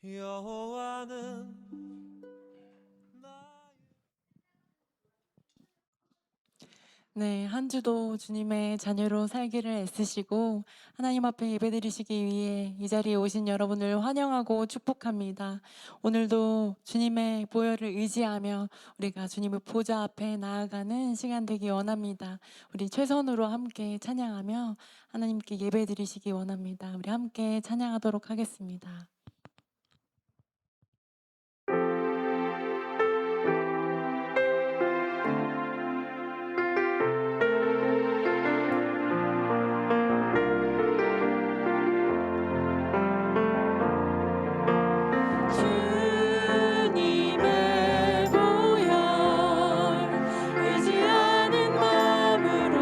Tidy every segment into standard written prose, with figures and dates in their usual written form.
여호와는 네, 한 주도 주님의 자녀로 살기를 애쓰시고 하나님 앞에 예배드리시기 위해 이 자리에 오신 여러분을 환영하고 축복합니다. 오늘도 주님의 보혈을 의지하며 우리가 주님의 보좌 앞에 나아가는 시간 되기 원합니다. 우리 최선으로 함께 찬양하며 하나님께 예배드리시기 원합니다. 우리 함께 찬양하도록 하겠습니다. 주님의 보혈 의지하는 마음으로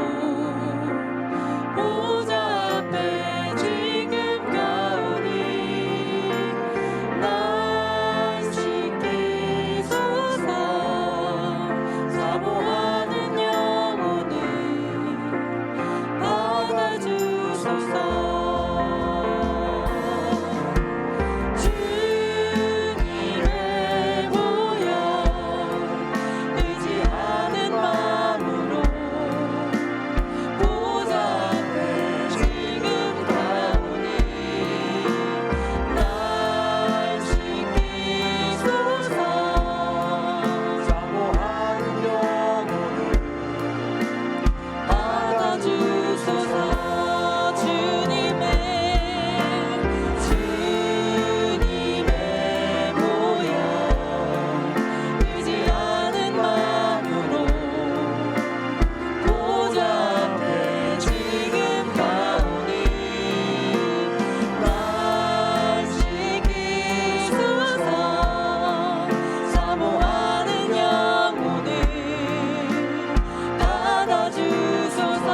보좌 앞에 지금 가오니 날 씻기소서. 사모하는 영혼을 받아주소서. 주님의 보혈 의지하는 마음으로 보좌 앞에 지금 가오니 날 씻기소서. 사모하는 영혼을 받아주소서. 주님의 보혈 의지하는 마음으로 보좌 앞에 지금 가오니 날 씻기소서. 사모하는 영혼을 받아주소서.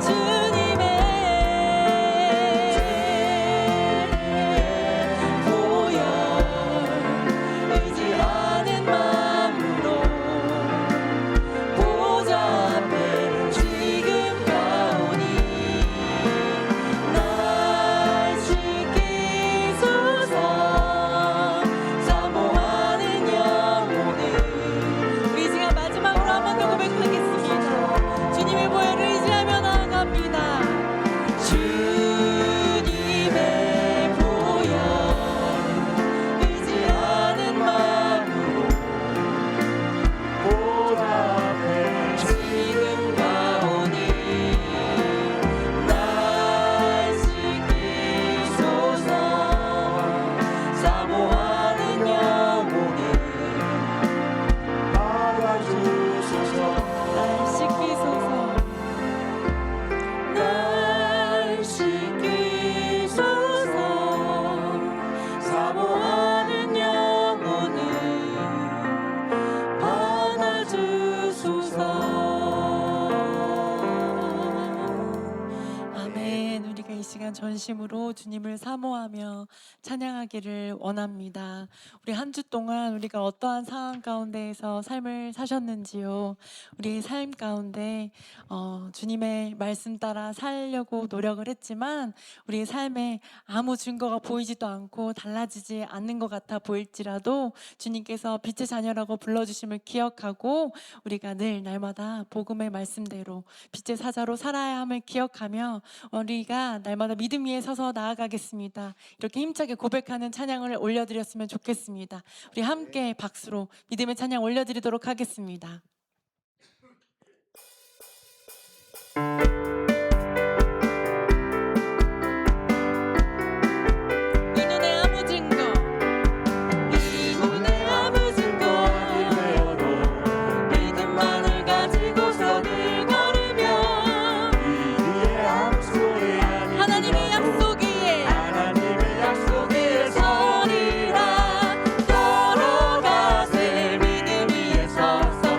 주님의 보혈 의지하는 마음으로 보좌 앞에 지금 가오니 날 씻기소서. 사모하는 영혼을 우리 시간 마지막으로 한 번 더 고백하겠습니다. 주님의 보혈을 의지하며 나아갑니다. 주님의 보혈 의지하는 마음으로 보좌 앞에 지금 가오니 날 씻기소서. 사모하는 영혼을 받아주소서. 날 씻기소서. 날 씻기소서. 사모하는 영혼을 받아주소서. 아멘. 우리가 이 시간 전심으로 주님을 사모하며 찬양하기를 원합니다. 우리 한 주 동안 우리가 어떠한 상황 가운데에서 삶을 사셨는지요. 우리 삶 가운데 주님의 말씀 따라 살려고 노력을 했지만 우리의 삶에 아무 증거가 보이지도 않고 달라지지 않는 것 같아 보일지라도 주님께서 빛의 자녀라고 불러주심을 기억하고 우리가 늘 날마다 복음의 말씀대로 빛의 사자로 살아야 함을 기억하며 우리가 날마다 믿음 위에 서서 나아가겠습니다. 이렇게 힘차게 고백하는 찬양을 올려드렸으면 좋겠습니다. 우리 함께 박수로 믿음의 찬양 올려드리도록 하겠습니다. 이 눈에 아무 증거, 이 눈에 아무 증거 믿음만을 가지고서 늘 걸으며 이의 암소리 하나님의 약속 위에 하나님의 약속 위에 서리라. 걸어가세 믿음 위에 서서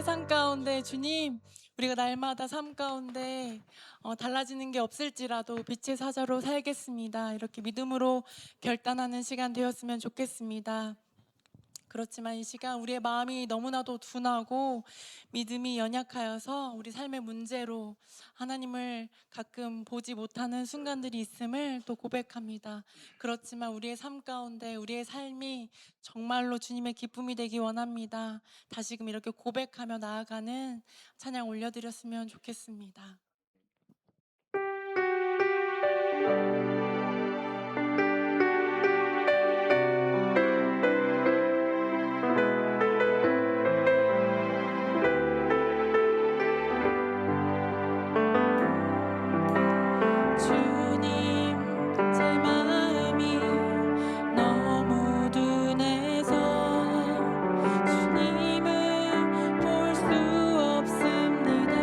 세상 가운데 주님, 우리가 날마다 삶 가운데 달라지는 게 없을지라도 빛의 사자로 살겠습니다. 이렇게 믿음으로 결단하는 시간 되었으면 좋겠습니다. 그렇지만 이 시간 우리의 마음이 너무나도 둔하고 믿음이 연약하여서 우리 삶의 문제로 하나님을 가끔 보지 못하는 순간들이 있음을 또 고백합니다. 그렇지만 우리의 삶 가운데 우리의 삶이 정말로 주님의 기쁨이 되기 원합니다. 다시금 이렇게 고백하며 나아가는 찬양 올려드렸으면 좋겠습니다. 주님, 제 마음이 너무 둔해서 주님을 볼 수 없습니다.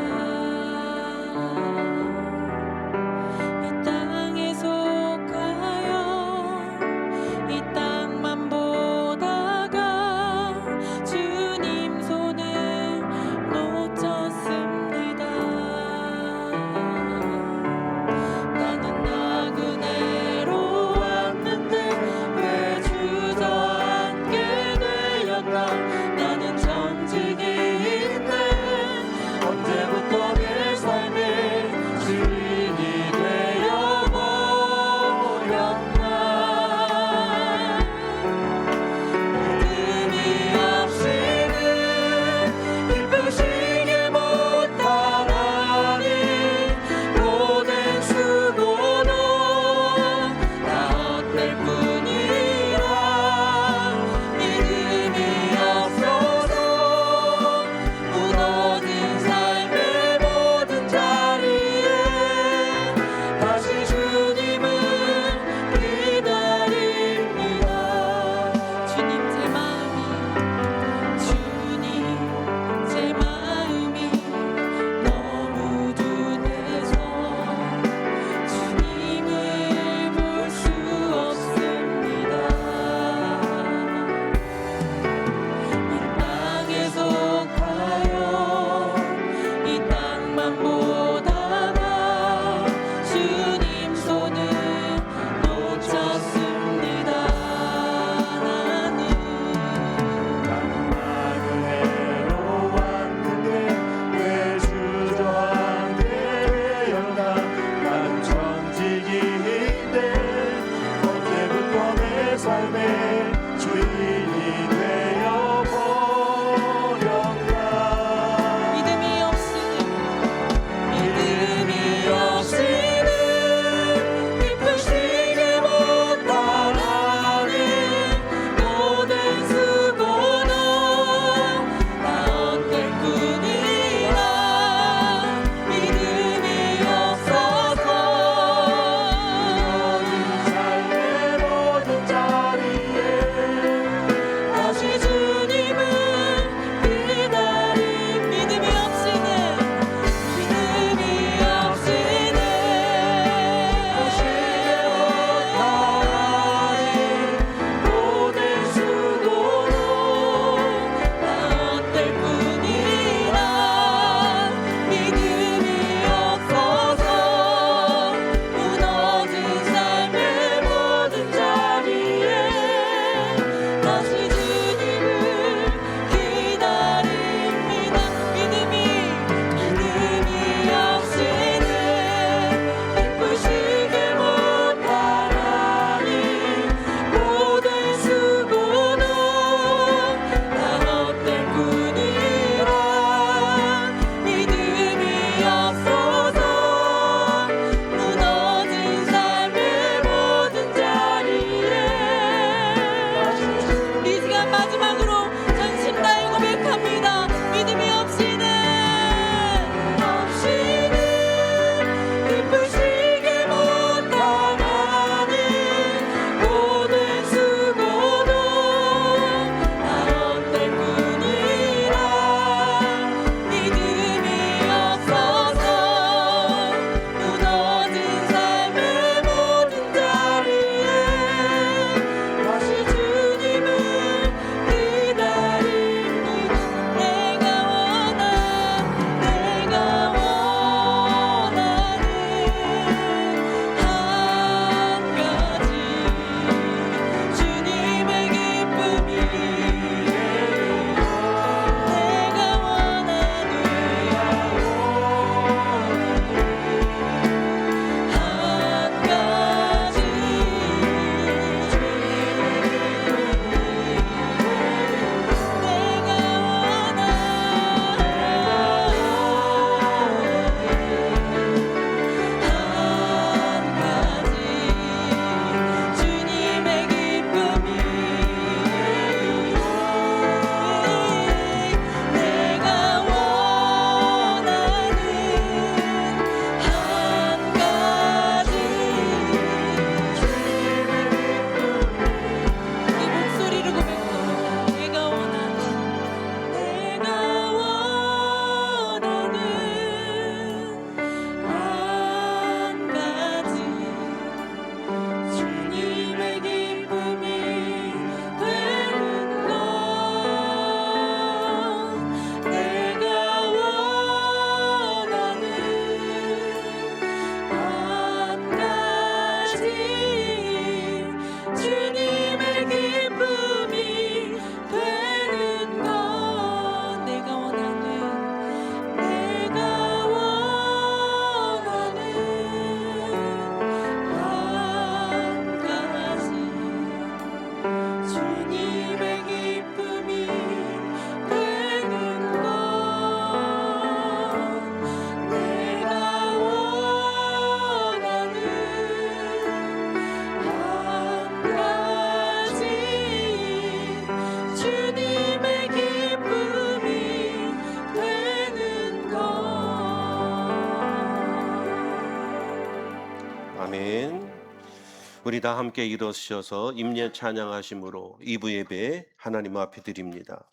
우리 다 함께 일어서셔서 임례 찬양하심으로 2부 예배 하나님 앞에 드립니다.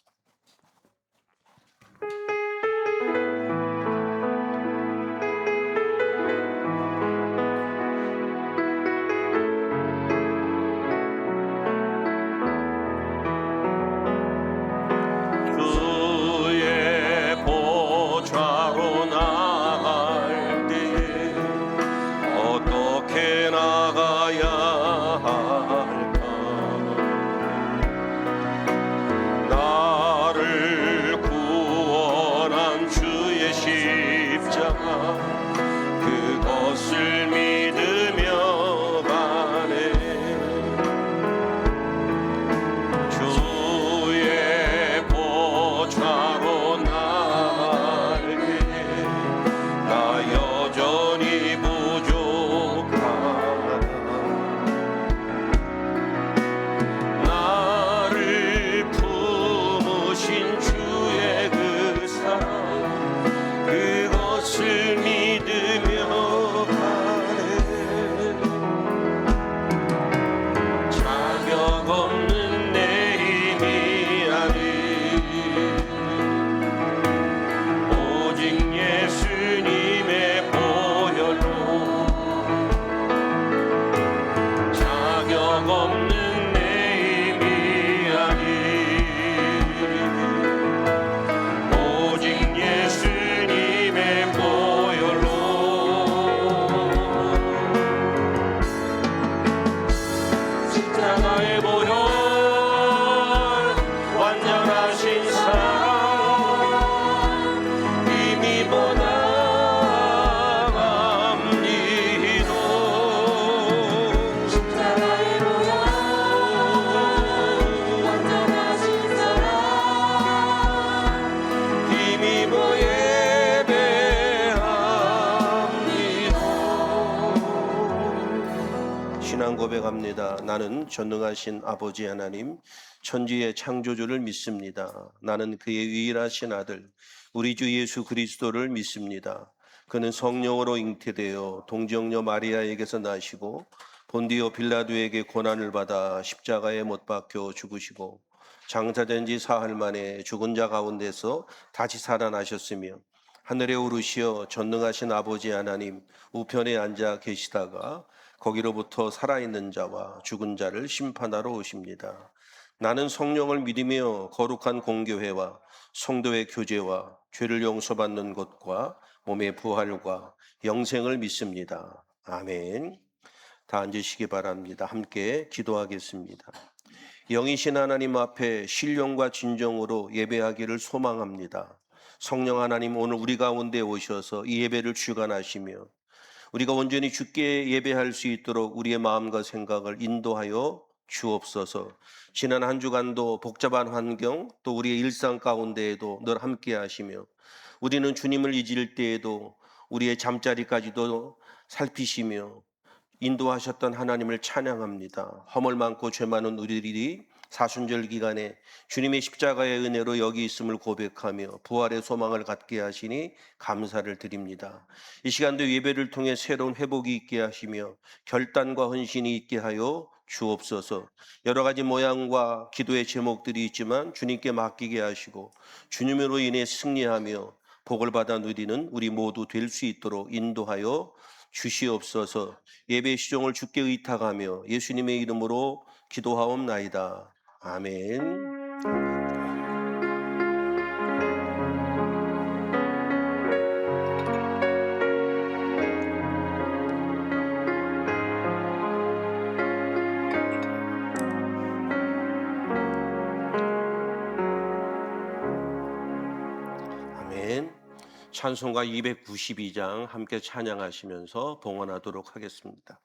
주의 보좌로 나갈 때 어떻게 나가야 할까? 나를 구원한 주의 십자가 그것을 믿으며 가네. 주의 보좌로 나갈게. 나 여전히 부족하다. 나를 품으신 주의 그 사랑 그것을 믿으며 가네. 자격 없는 내 힘이 아니 오직 예수님의 보혈로 자격 없는 내 힘이 아니 오직 예수님의 보혈로 십자가의 보혈 완전하신 사랑 힘이보다 갑니다. 십자가의 보혈 완전하신 사랑 힘이보 예배합니다. 신앙 고백합니다. 나는 전능하신 아버지 하나님, 천지의 창조주를 믿습니다. 나는 그의 유일하신 아들, 우리 주 예수 그리스도를 믿습니다. 그는 성령으로 잉태되어 동정녀 마리아에게서 나시고 본디오 빌라도에게 고난을 받아 십자가에 못 박혀 죽으시고 장사된 지 사흘 만에 죽은 자 가운데서 다시 살아나셨으며 하늘에 오르시어 전능하신 아버지 하나님 우편에 앉아 계시다가 거기로부터 살아있는 자와 죽은 자를 심판하러 오십니다. 나는 성령을 믿으며 거룩한 공교회와 성도의 교제와 죄를 용서받는 것과 몸의 부활과 영생을 믿습니다. 아멘. 다 앉으시기 바랍니다. 함께 기도하겠습니다. 영이신 하나님 앞에 신령과 진정으로 예배하기를 소망합니다. 성령 하나님, 오늘 우리 가운데 오셔서 이 예배를 주관하시며 우리가 온전히 주께 예배할 수 있도록 우리의 마음과 생각을 인도하여 주옵소서. 지난 한 주간도 복잡한 환경 또 우리의 일상 가운데에도 늘 함께 하시며 우리는 주님을 잊을 때에도 우리의 잠자리까지도 살피시며 인도하셨던 하나님을 찬양합니다. 허물 많고 죄 많은 우리들이 사순절 기간에 주님의 십자가의 은혜로 여기 있음을 고백하며 부활의 소망을 갖게 하시니 감사를 드립니다. 이 시간도 예배를 통해 새로운 회복이 있게 하시며 결단과 헌신이 있게 하여 주옵소서. 여러 가지 모양과 기도의 제목들이 있지만 주님께 맡기게 하시고 주님으로 인해 승리하며 복을 받아 누리는 우리 모두 될 수 있도록 인도하여 주시옵소서. 예배 시종을 주께 의탁하며 예수님의 이름으로 기도하옵나이다. 아멘. 아멘. 찬송가 292장 함께 찬양하시면서 봉헌하도록 하겠습니다.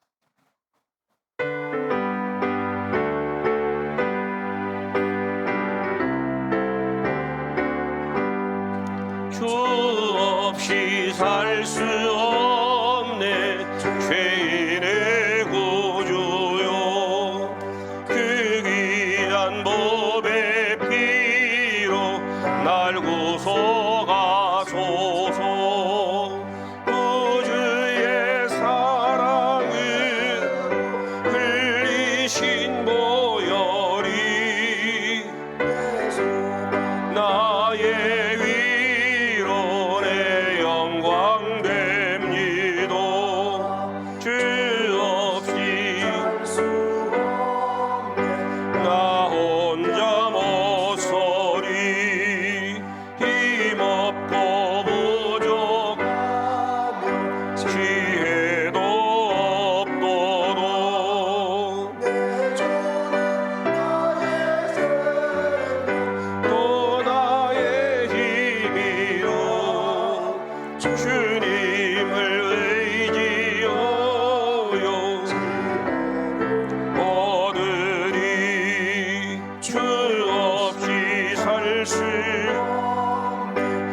주 없이 살 수 없네 죄인의 구주요 그 귀한 법의 피로 날 구속하소서 구주의 사랑을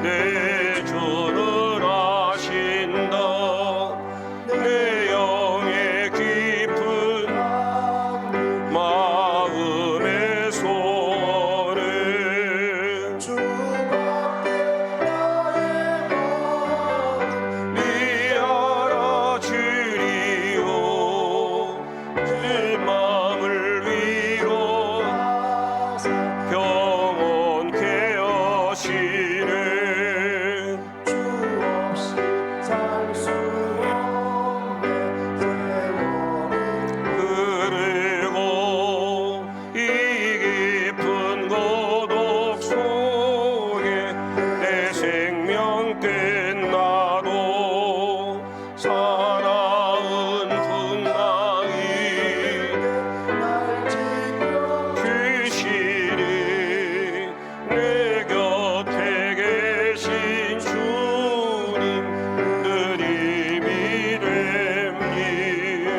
내 주를 아신다. 내 영의 깊은 마음의 소원을 네 알아주리요. 내 마음을 위로 평온케 하시네. 그리고 이 깊은 고독 속에 내 생명 끝나도 사나운 풍랑이 귀신이 내 곁에 계신 주님 늘 힘이 됩니다.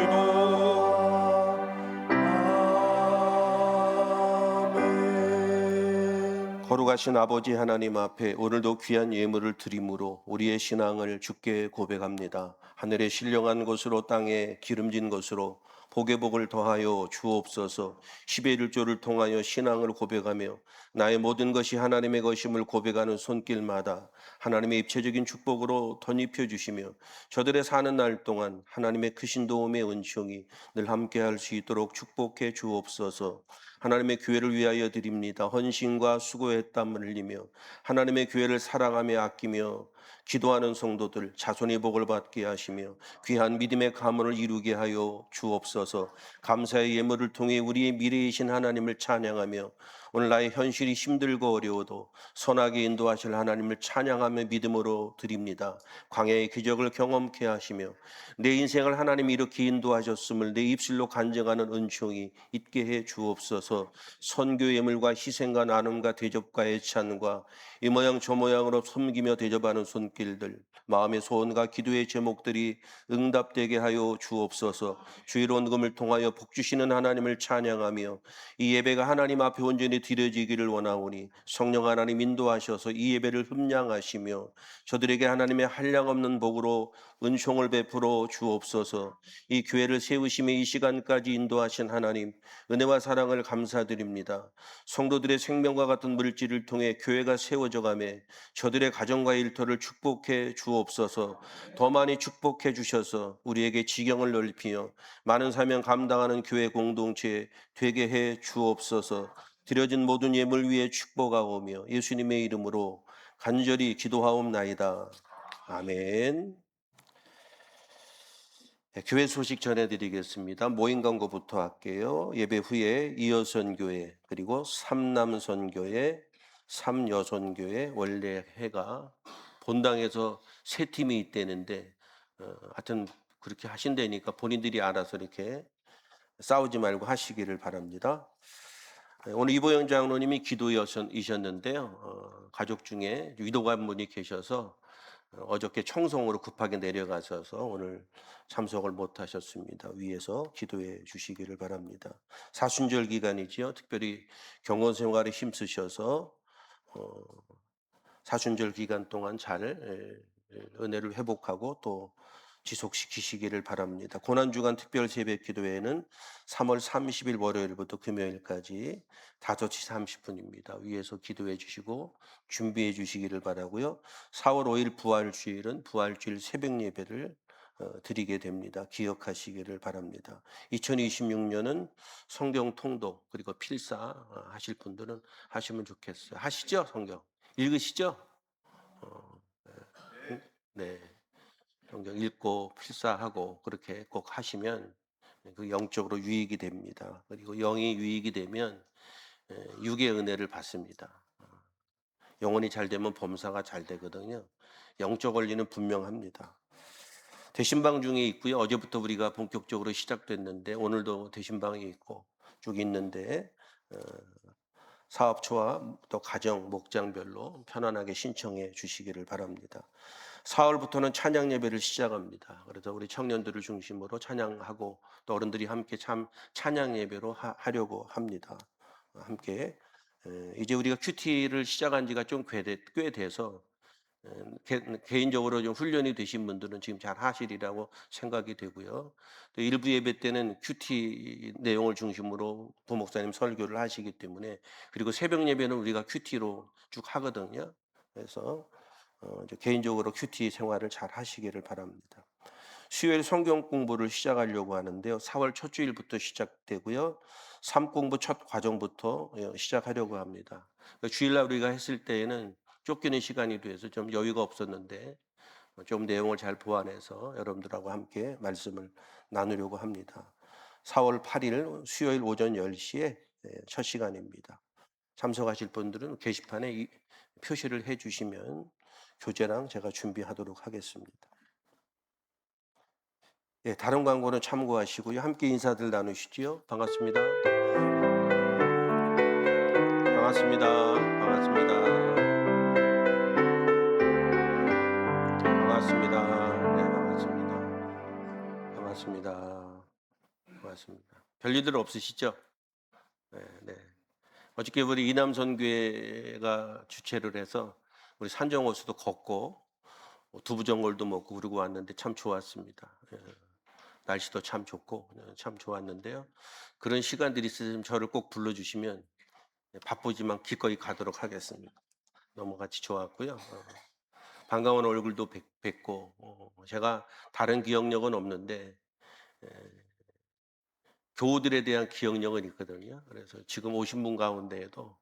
거룩하신 아버지 하나님 앞에 오늘도 귀한 예물을 드림으로 우리의 신앙을 주께 고백합니다. 하늘에 신령한 것으로 땅에 기름진 것으로 복의 복을 더하여 주옵소서. 10의 1조를 통하여 신앙을 고백하며 나의 모든 것이 하나님의 것임을 고백하는 손길마다 하나님의 입체적인 축복으로 덧입혀 주시며 저들의 사는 날 동안 하나님의 크신 도움의 은총이 늘 함께할 수 있도록 축복해 주옵소서. 하나님의 교회를 위하여 드립니다. 헌신과 수고의 땀을 흘리며 하나님의 교회를 사랑하며 아끼며 기도하는 성도들 자손의 복을 받게 하시며 귀한 믿음의 가문을 이루게 하여 주옵소서. 감사의 예물을 통해 우리의 미래이신 하나님을 찬양하며 오늘 나의 현실이 힘들고 어려워도 선하게 인도하실 하나님을 찬양하며 믿음으로 드립니다. 광야의 기적을 경험케 하시며 내 인생을 하나님이 이렇게 인도하셨음을 내 입술로 간증하는 은총이 있게 해 주옵소서. 선교 예물과 희생과 나눔과 대접과 애찬과 이 모양 저 모양으로 섬기며 대접하는 손길들, 마음의 소원과 기도의 제목들이 응답되게 하여 주옵소서. 주일 원금을 통하여 복 주시는 하나님을 찬양하며 이 예배가 하나님 앞에 온전히 드려지기를 원하오니 성령 하나님 인도하셔서 이 예배를 흠량하시며 저들에게 하나님의 한량없는 복으로 은총을 베풀어 주옵소서. 이 교회를 세우심에 이 시간까지 인도하신 하나님 은혜와 사랑을 감사드립니다. 성도들의 생명과 같은 물질을 통해 교회가 세워져 가매 저들의 가정과 일터를 축복해 주옵소서. 더 많이 축복해 주셔서 우리에게 지경을 넓히며 많은 사명 감당하는 교회 공동체 되게 해 주옵소서. 드려진 모든 예물 위에 축복하오며 예수님의 이름으로 간절히 기도하옵나이다. 아멘. 네, 교회 소식 전해드리겠습니다. 모임 광고부터 할게요. 예배 후에 이여선교회 그리고 삼남선교회, 삼여선교회 원래 해가 본당에서 세 팀이 있다는데 하여튼 그렇게 하신다니까 본인들이 알아서 이렇게 싸우지 말고 하시기를 바랍니다. 오늘 이보영 장로님이 기도이셨는데요. 가족 중에 위도가 한 분이 계셔서 어저께 청송으로 급하게 내려가셔서 오늘 참석을 못 하셨습니다. 위에서 기도해 주시기를 바랍니다. 사순절 기간이지요. 특별히 경건 생활에 힘쓰셔서 사순절 기간 동안 잘 은혜를 회복하고 또 지속시키시기를 바랍니다. 고난주간 특별 새벽 기도회는 3월 30일 월요일부터 금요일까지 5시 30분입니다. 위에서 기도해 주시고 준비해 주시기를 바라고요. 4월 5일 부활주일은 부활주일 새벽 예배를 드리게 됩니다. 기억하시기를 바랍니다. 2026년은 성경 통독 그리고 필사 하실 분들은 하시면 좋겠어요. 하시죠? 성경 읽으시죠? 네. 성경 읽고 필사하고 그렇게 꼭 하시면 그 영적으로 유익이 됩니다. 그리고 영이 유익이 되면 육의 은혜를 받습니다. 영혼이 잘 되면 범사가 잘 되거든요. 영적 원리는 분명합니다. 대신방 중에 있고요. 어제부터 우리가 본격적으로 시작됐는데 오늘도 대신방이 있고 쭉 있는데 사업초와 또 가정 목장별로 편안하게 신청해 주시기를 바랍니다. 4월부터는 찬양 예배를 시작합니다. 그래서 우리 청년들을 중심으로 찬양하고 또 어른들이 함께 찬양 예배로 하려고 합니다. 함께 이제 우리가 큐티를 시작한 지가 좀 꽤 돼서 개인적으로 좀 훈련이 되신 분들은 지금 잘 하시리라고 생각이 되고요. 또 일부 예배 때는 큐티 내용을 중심으로 부목사님 설교를 하시기 때문에, 그리고 새벽 예배는 우리가 큐티로 쭉 하거든요. 그래서 이제 개인적으로 큐티 생활을 잘 하시기를 바랍니다. 수요일 성경 공부를 시작하려고 하는데요. 4월 첫 주일부터 시작되고요. 삶 공부 첫 과정부터 시작하려고 합니다. 주일날 우리가 했을 때에는 쫓기는 시간이 돼서 좀 여유가 없었는데 좀 내용을 잘 보완해서 여러분들하고 함께 말씀을 나누려고 합니다. 4월 8일 수요일 오전 10시에 첫 시간입니다. 참석하실 분들은 게시판에 표시를 해 주시면 교재랑 제가 준비하도록 하겠습니다. 예, 다른 광고는 참고하시고요. 함께 인사들 나누시지요. 반갑습니다. 반갑습니다. 반갑습니다. 반갑습니다. 네, 반갑습니다. 반갑습니다. 반갑습니다. 별일들 없으시죠? 네, 네. 어저께 우리 이남선교회가 주최를 해서 우리 산정호수도 걷고 두부전골도 먹고 그러고 왔는데 참 좋았습니다. 예. 날씨도 참 좋고 참 좋았는데요. 그런 시간들이 있으면 저를 꼭 불러주시면 바쁘지만 기꺼이 가도록 하겠습니다. 너무 같이 좋았고요. 반가운 얼굴도 뵙고 제가 다른 기억력은 없는데 교우들에 대한 기억력은 있거든요. 그래서 지금 오신 분 가운데에도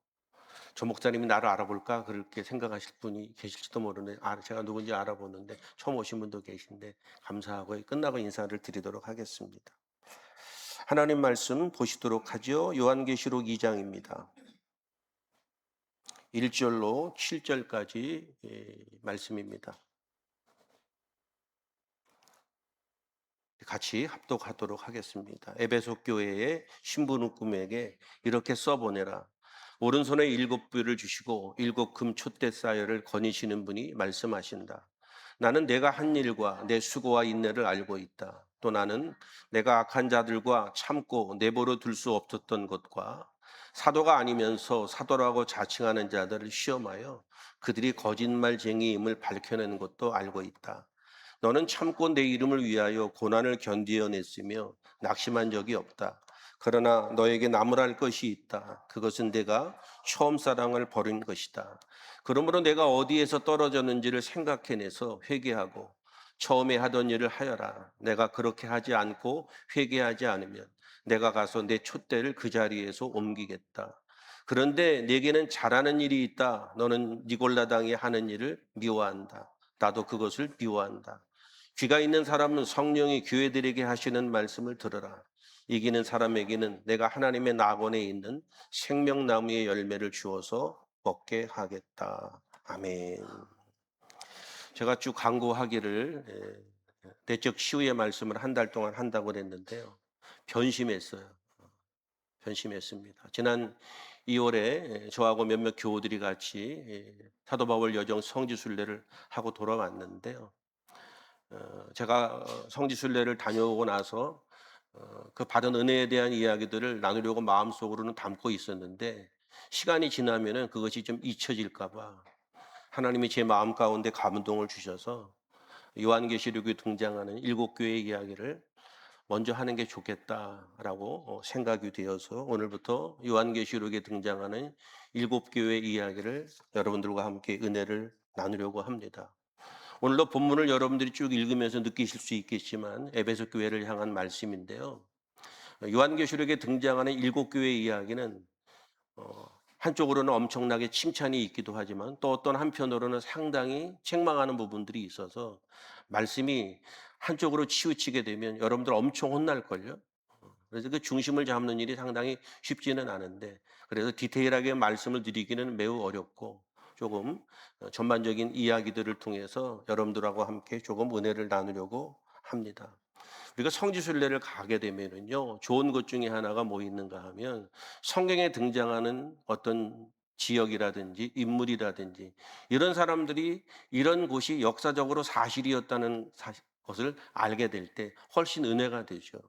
저 목사님이 나를 알아볼까 그렇게 생각하실 분이 계실지도 모르는데 제가 누군지 알아보는데 처음 오신 분도 계신데 감사하고 끝나고 인사를 드리도록 하겠습니다. 하나님 말씀 보시도록 하죠. 요한계시록 2장입니다. 1절로 7절까지 말씀입니다. 같이 합독하도록 하겠습니다. 에베소 교회의 신부누금에게 이렇게 써보내라. 오른손에 7뷰를 주시고 7금 촛대 사열을 거니시는 분이 말씀하신다. 나는 내가 한 일과 내 수고와 인내를 알고 있다. 또 나는 내가 악한 자들과 참고 내버려 둘 수 없었던 것과 사도가 아니면서 사도라고 자칭하는 자들을 시험하여 그들이 거짓말쟁이임을 밝혀낸 것도 알고 있다. 너는 참고 내 이름을 위하여 고난을 견디어냈으며 낙심한 적이 없다. 그러나 너에게 나무랄 것이 있다. 그것은 내가 처음 사랑을 버린 것이다. 그러므로 내가 어디에서 떨어졌는지를 생각해내서 회개하고 처음에 하던 일을 하여라. 내가 그렇게 하지 않고 회개하지 않으면 내가 가서 내 촛대를 그 자리에서 옮기겠다. 그런데 내게는 잘하는 일이 있다. 너는 니골라당이 하는 일을 미워한다. 나도 그것을 미워한다. 귀가 있는 사람은 성령이 교회들에게 하시는 말씀을 들으라. 이기는 사람에게는 내가 하나님의 낙원에 있는 생명나무의 열매를 주어서 먹게 하겠다. 아멘. 제가 쭉 강구하기를 내적 치유의 말씀을 한 달 동안 한다고 했는데요. 변심했어요. 변심했습니다. 지난 2월에 저하고 몇몇 교우들이 같이 사도 바울 여정 성지순례를 하고 돌아왔는데요. 제가 성지순례를 다녀오고 나서 그 받은 은혜에 대한 이야기들을 나누려고 마음속으로는 담고 있었는데 시간이 지나면은 그것이 좀 잊혀질까 봐 하나님이 제 마음 가운데 감동을 주셔서 요한계시록에 등장하는 7교회의 이야기를 먼저 하는 게 좋겠다라고 생각이 되어서 오늘부터 요한계시록에 등장하는 7교회의 이야기를 여러분들과 함께 은혜를 나누려고 합니다. 오늘도 본문을 여러분들이 쭉 읽으면서 느끼실 수 있겠지만 에베소 교회를 향한 말씀인데요. 요한계시록에 등장하는 7교회의 이야기는 한쪽으로는 엄청나게 칭찬이 있기도 하지만 또 어떤 한편으로는 상당히 책망하는 부분들이 있어서 말씀이 한쪽으로 치우치게 되면 여러분들 엄청 혼날걸요. 그래서 그 중심을 잡는 일이 상당히 쉽지는 않은데 그래서 디테일하게 말씀을 드리기는 매우 어렵고 조금 전반적인 이야기들을 통해서 여러분들하고 함께 조금 은혜를 나누려고 합니다. 우리가 성지순례를 가게 되면은요, 좋은 것 중에 하나가 뭐 있는가 하면 성경에 등장하는 어떤 지역이라든지 인물이라든지 이런 사람들이 이런 곳이 역사적으로 사실이었다는 것을 알게 될 때 훨씬 은혜가 되죠.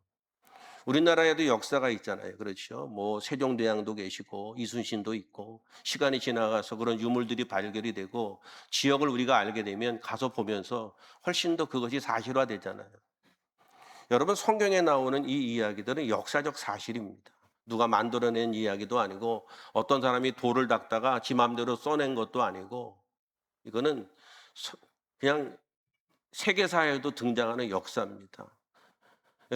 우리나라에도 역사가 있잖아요. 그렇죠. 뭐 세종대왕도 계시고 이순신도 있고 시간이 지나가서 그런 유물들이 발견이 되고 지역을 우리가 알게 되면 가서 보면서 훨씬 더 그것이 사실화되잖아요. 여러분 성경에 나오는 이 이야기들은 역사적 사실입니다. 누가 만들어낸 이야기도 아니고 어떤 사람이 돌을 닦다가 지 마음대로 써낸 것도 아니고 이거는 그냥 세계사에도 등장하는 역사입니다.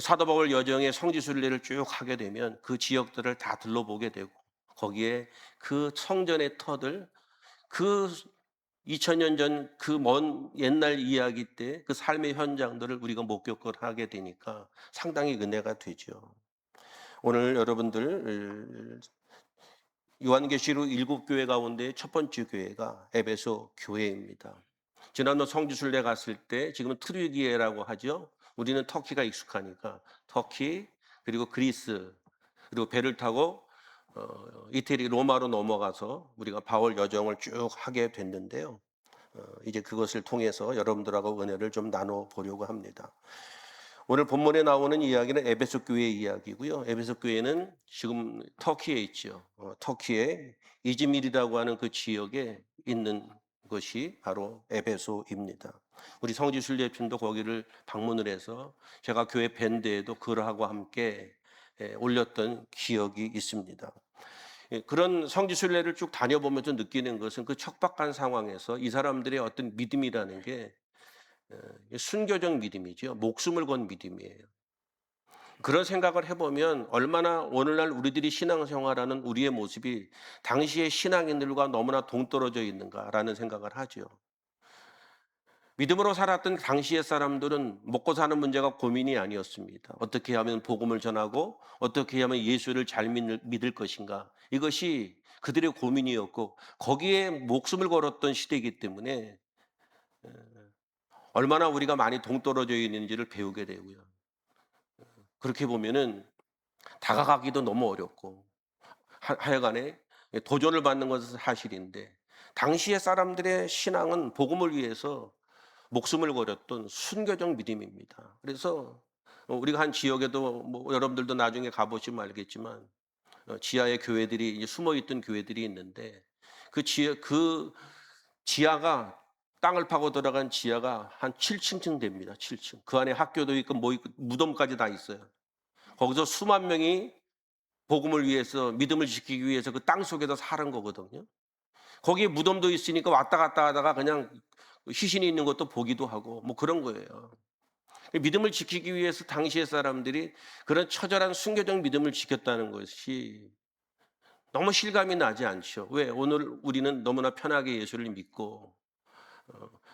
사도 바울 여정의 성지순례를 쭉 하게 되면 그 지역들을 다 둘러보게 되고 거기에 그 성전의 터들, 그 2000년 전 그 먼 옛날 이야기 때 그 삶의 현장들을 우리가 목격을 하게 되니까 상당히 은혜가 되죠. 오늘 여러분들 요한계시록 7교회 가운데 첫 번째 교회가 에베소 교회입니다. 지난번 성지순례 갔을 때 지금은 트르기에라고 하죠. 우리는 터키가 익숙하니까 터키 그리고 그리스 그리고 배를 타고 이태리 로마로 넘어가서 우리가 바울 여정을 쭉 하게 됐는데요. 이제 그것을 통해서 여러분들하고 은혜를 좀 나눠 보려고 합니다. 오늘 본문에 나오는 이야기는 에베소 교회 이야기고요. 에베소 교회는 지금 터키에 있죠. 터키의 이즈밀이라고 하는 그 지역에 있는 것이 바로 에베소입니다. 우리 성지순례팀도 거기를 방문을 해서 제가 교회 밴드에도 그러하고 함께 올렸던 기억이 있습니다. 그런 성지순례를 쭉 다녀보면서 느끼는 것은 그 척박한 상황에서 이 사람들의 어떤 믿음이라는 게 순교적 믿음이죠. 목숨을 건 믿음이에요. 그런 생각을 해보면 얼마나 오늘날 우리들이 신앙생활하는 우리의 모습이 당시의 신앙인들과 너무나 동떨어져 있는가라는 생각을 하죠. 믿음으로 살았던 당시의 사람들은 먹고 사는 문제가 고민이 아니었습니다. 어떻게 하면 복음을 전하고 어떻게 하면 예수를 잘 믿을 것인가. 이것이 그들의 고민이었고 거기에 목숨을 걸었던 시대이기 때문에 얼마나 우리가 많이 동떨어져 있는지를 배우게 되고요. 그렇게 보면은 다가가기도 너무 어렵고 하여간에 도전을 받는 것은 사실인데 당시의 사람들의 신앙은 복음을 위해서 목숨을 걸었던 순교적 믿음입니다. 그래서 우리가 한 지역에도 뭐 여러분들도 나중에 가보시면 알겠지만 지하의 교회들이 이제 숨어있던 교회들이 있는데 그 지하가 땅을 파고 들어간 지하가 한 7층쯤 됩니다. 7층. 그 안에 학교도 있고 뭐 있고 무덤까지 다 있어요. 거기서 수만 명이 복음을 위해서 믿음을 지키기 위해서 그 땅 속에서 사는 거거든요. 거기에 무덤도 있으니까 왔다 갔다 하다가 그냥 시신이 있는 것도 보기도 하고 뭐 그런 거예요. 믿음을 지키기 위해서 당시의 사람들이 그런 처절한 순교적 믿음을 지켰다는 것이 너무 실감이 나지 않죠. 왜? 오늘 우리는 너무나 편하게 예수를 믿고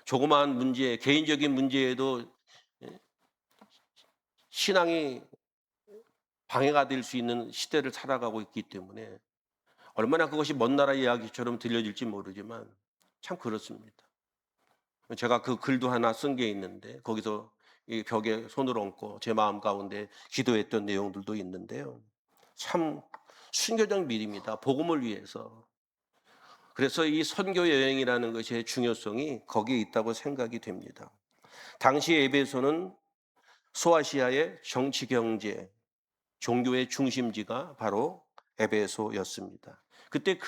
조그마한 문제, 개인적인 문제에도 신앙이 방해가 될 수 있는 시대를 살아가고 있기 때문에 얼마나 그것이 먼 나라 이야기처럼 들려질지 모르지만 참 그렇습니다. 제가 그 글도 하나 쓴 게 있는데 거기서 이 벽에 손을 얹고 제 마음 가운데 기도했던 내용들도 있는데요. 참 순교적 믿음이다. 복음을 위해서. 그래서 이 선교 여행이라는 것의 중요성이 거기에 있다고 생각이 됩니다. 당시 에베소는 소아시아의 정치, 경제, 종교의 중심지가 바로 에베소였습니다. 그때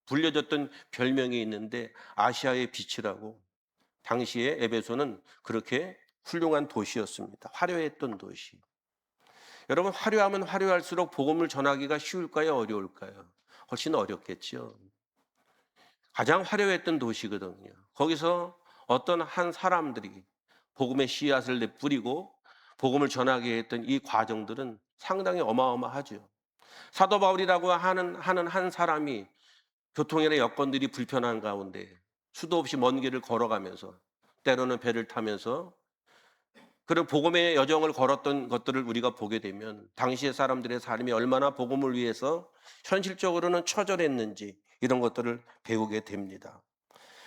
불려졌던 별명이 있는데 아시아의 빛이라고. 당시에 에베소는 그렇게 훌륭한 도시였습니다. 화려했던 도시. 여러분 화려하면 화려할수록 복음을 전하기가 쉬울까요? 어려울까요? 훨씬 어렵겠죠. 가장 화려했던 도시거든요. 거기서 어떤 한 사람들이 복음의 씨앗을 뿌리고 복음을 전하게 했던 이 과정들은 상당히 어마어마하죠. 사도 바울이라고 하는 한 사람이 교통이나 여건들이 불편한 가운데 수도 없이 먼 길을 걸어가면서 때로는 배를 타면서 그런 복음의 여정을 걸었던 것들을 우리가 보게 되면 당시의 사람들의 삶이 얼마나 복음을 위해서 현실적으로는 처절했는지 이런 것들을 배우게 됩니다.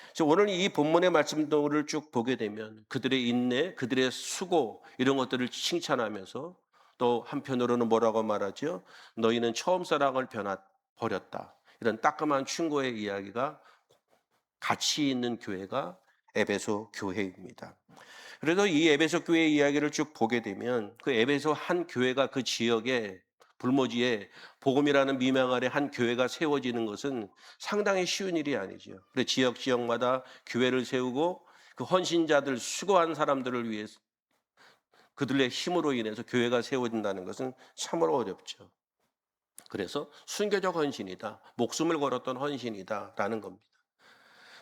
그래서 오늘 이 본문의 말씀들을 쭉 보게 되면 그들의 인내, 그들의 수고 이런 것들을 칭찬하면서 또 한편으로는 뭐라고 말하죠? 너희는 처음 사랑을 버렸다. 이런 따끔한 충고의 이야기가 가치 있는 교회가 에베소 교회입니다. 그래서 이 에베소 교회 이야기를 쭉 보게 되면 그 에베소 한 교회가 그 지역에 불모지에 복음이라는 미명 아래 한 교회가 세워지는 것은 상당히 쉬운 일이 아니죠. 그래서 지역마다 교회를 세우고 그 헌신자들 수고한 사람들을 위해서 그들의 힘으로 인해서 교회가 세워진다는 것은 참으로 어렵죠. 그래서 순교적 헌신이다. 목숨을 걸었던 헌신이다라는 겁니다.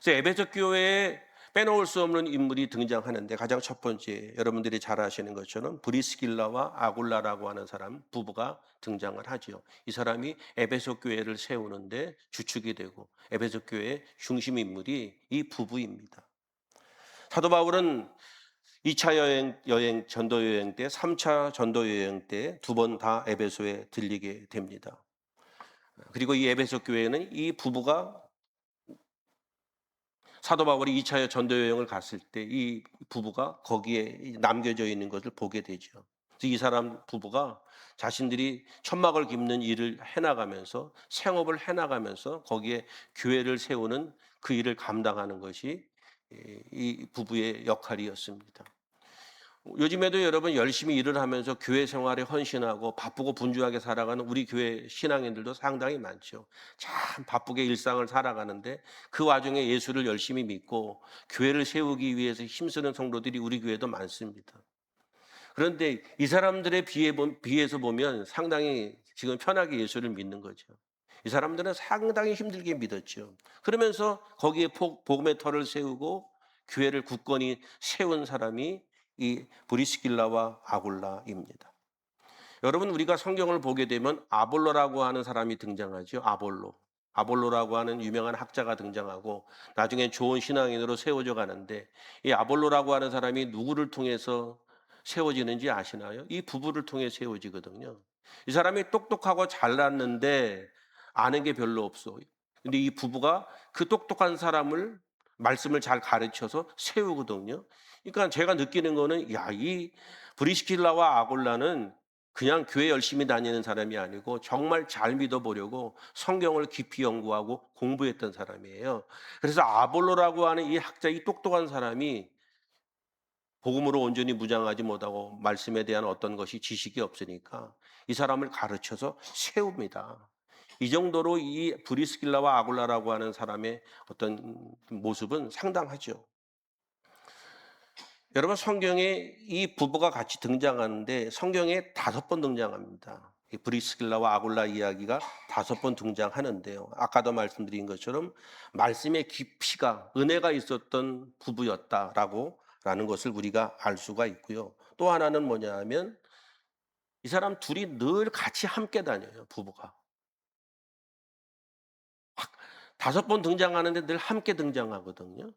그래서 에베소 교회에 빼놓을 수 없는 인물이 등장하는데 가장 첫 번째 여러분들이 잘 아시는 것처럼 브리스길라와 아굴라라고 하는 사람 부부가 등장을 하죠. 이 사람이 에베소 교회를 세우는데 주축이 되고 에베소 교회의 중심 인물이 이 부부입니다. 사도 바울은 2차 전도 여행 때, 3차 전도 여행 때 두 번 다 에베소에 들리게 됩니다. 그리고 이 에베소 교회는 이 부부가 사도 바울이 2차 전도 여행을 갔을 때 이 부부가 거기에 남겨져 있는 것을 보게 되죠. 그래서 이 사람 부부가 자신들이 천막을 깁는 일을 해나가면서 생업을 해나가면서 거기에 교회를 세우는 그 일을 감당하는 것이 이 부부의 역할이었습니다. 요즘에도 여러분 열심히 일을 하면서 교회 생활에 헌신하고 바쁘고 분주하게 살아가는 우리 교회 신앙인들도 상당히 많죠. 참 바쁘게 일상을 살아가는데 그 와중에 예수를 열심히 믿고 교회를 세우기 위해서 힘쓰는 성도들이 우리 교회도 많습니다. 그런데 이 사람들에 비해서 보면 상당히 지금 편하게 예수를 믿는 거죠. 이 사람들은 상당히 힘들게 믿었죠. 그러면서 거기에 복음의 터를 세우고 교회를 굳건히 세운 사람이 이 브리스길라와 아굴라입니다. 여러분 우리가 성경을 보게 되면 아볼로라고 하는 사람이 등장하죠. 아볼로라고 하는 유명한 학자가 등장하고 나중에 좋은 신앙인으로 세워져 가는데 이 아볼로라고 하는 사람이 누구를 통해서 세워지는지 아시나요? 이 부부를 통해 세워지거든요. 이 사람이 똑똑하고 잘났는데 아는 게 별로 없어. 근데 이 부부가 그 똑똑한 사람을 말씀을 잘 가르쳐서 세우거든요. 그러니까 제가 느끼는 거는 야, 이 브리스킬라와 아골라는 그냥 교회 열심히 다니는 사람이 아니고 정말 잘 믿어보려고 성경을 깊이 연구하고 공부했던 사람이에요. 그래서 아볼로라고 하는 이 학자, 이 똑똑한 사람이 복음으로 온전히 무장하지 못하고 말씀에 대한 어떤 것이 지식이 없으니까 이 사람을 가르쳐서 세웁니다. 이 정도로 이 브리스길라와 아굴라라고 하는 사람의 어떤 모습은 상당하죠. 여러분 성경에 이 부부가 같이 등장하는데 성경에 5번 등장합니다. 이 브리스길라와 아굴라 이야기가 5번 등장하는데요. 아까도 말씀드린 것처럼 말씀의 깊이가 은혜가 있었던 부부였다라고 라는 것을 우리가 알 수가 있고요. 또 하나는 뭐냐 하면 이 사람 둘이 늘 같이 함께 다녀요. 부부가. 5번 등장하는데 늘 함께 등장하거든요.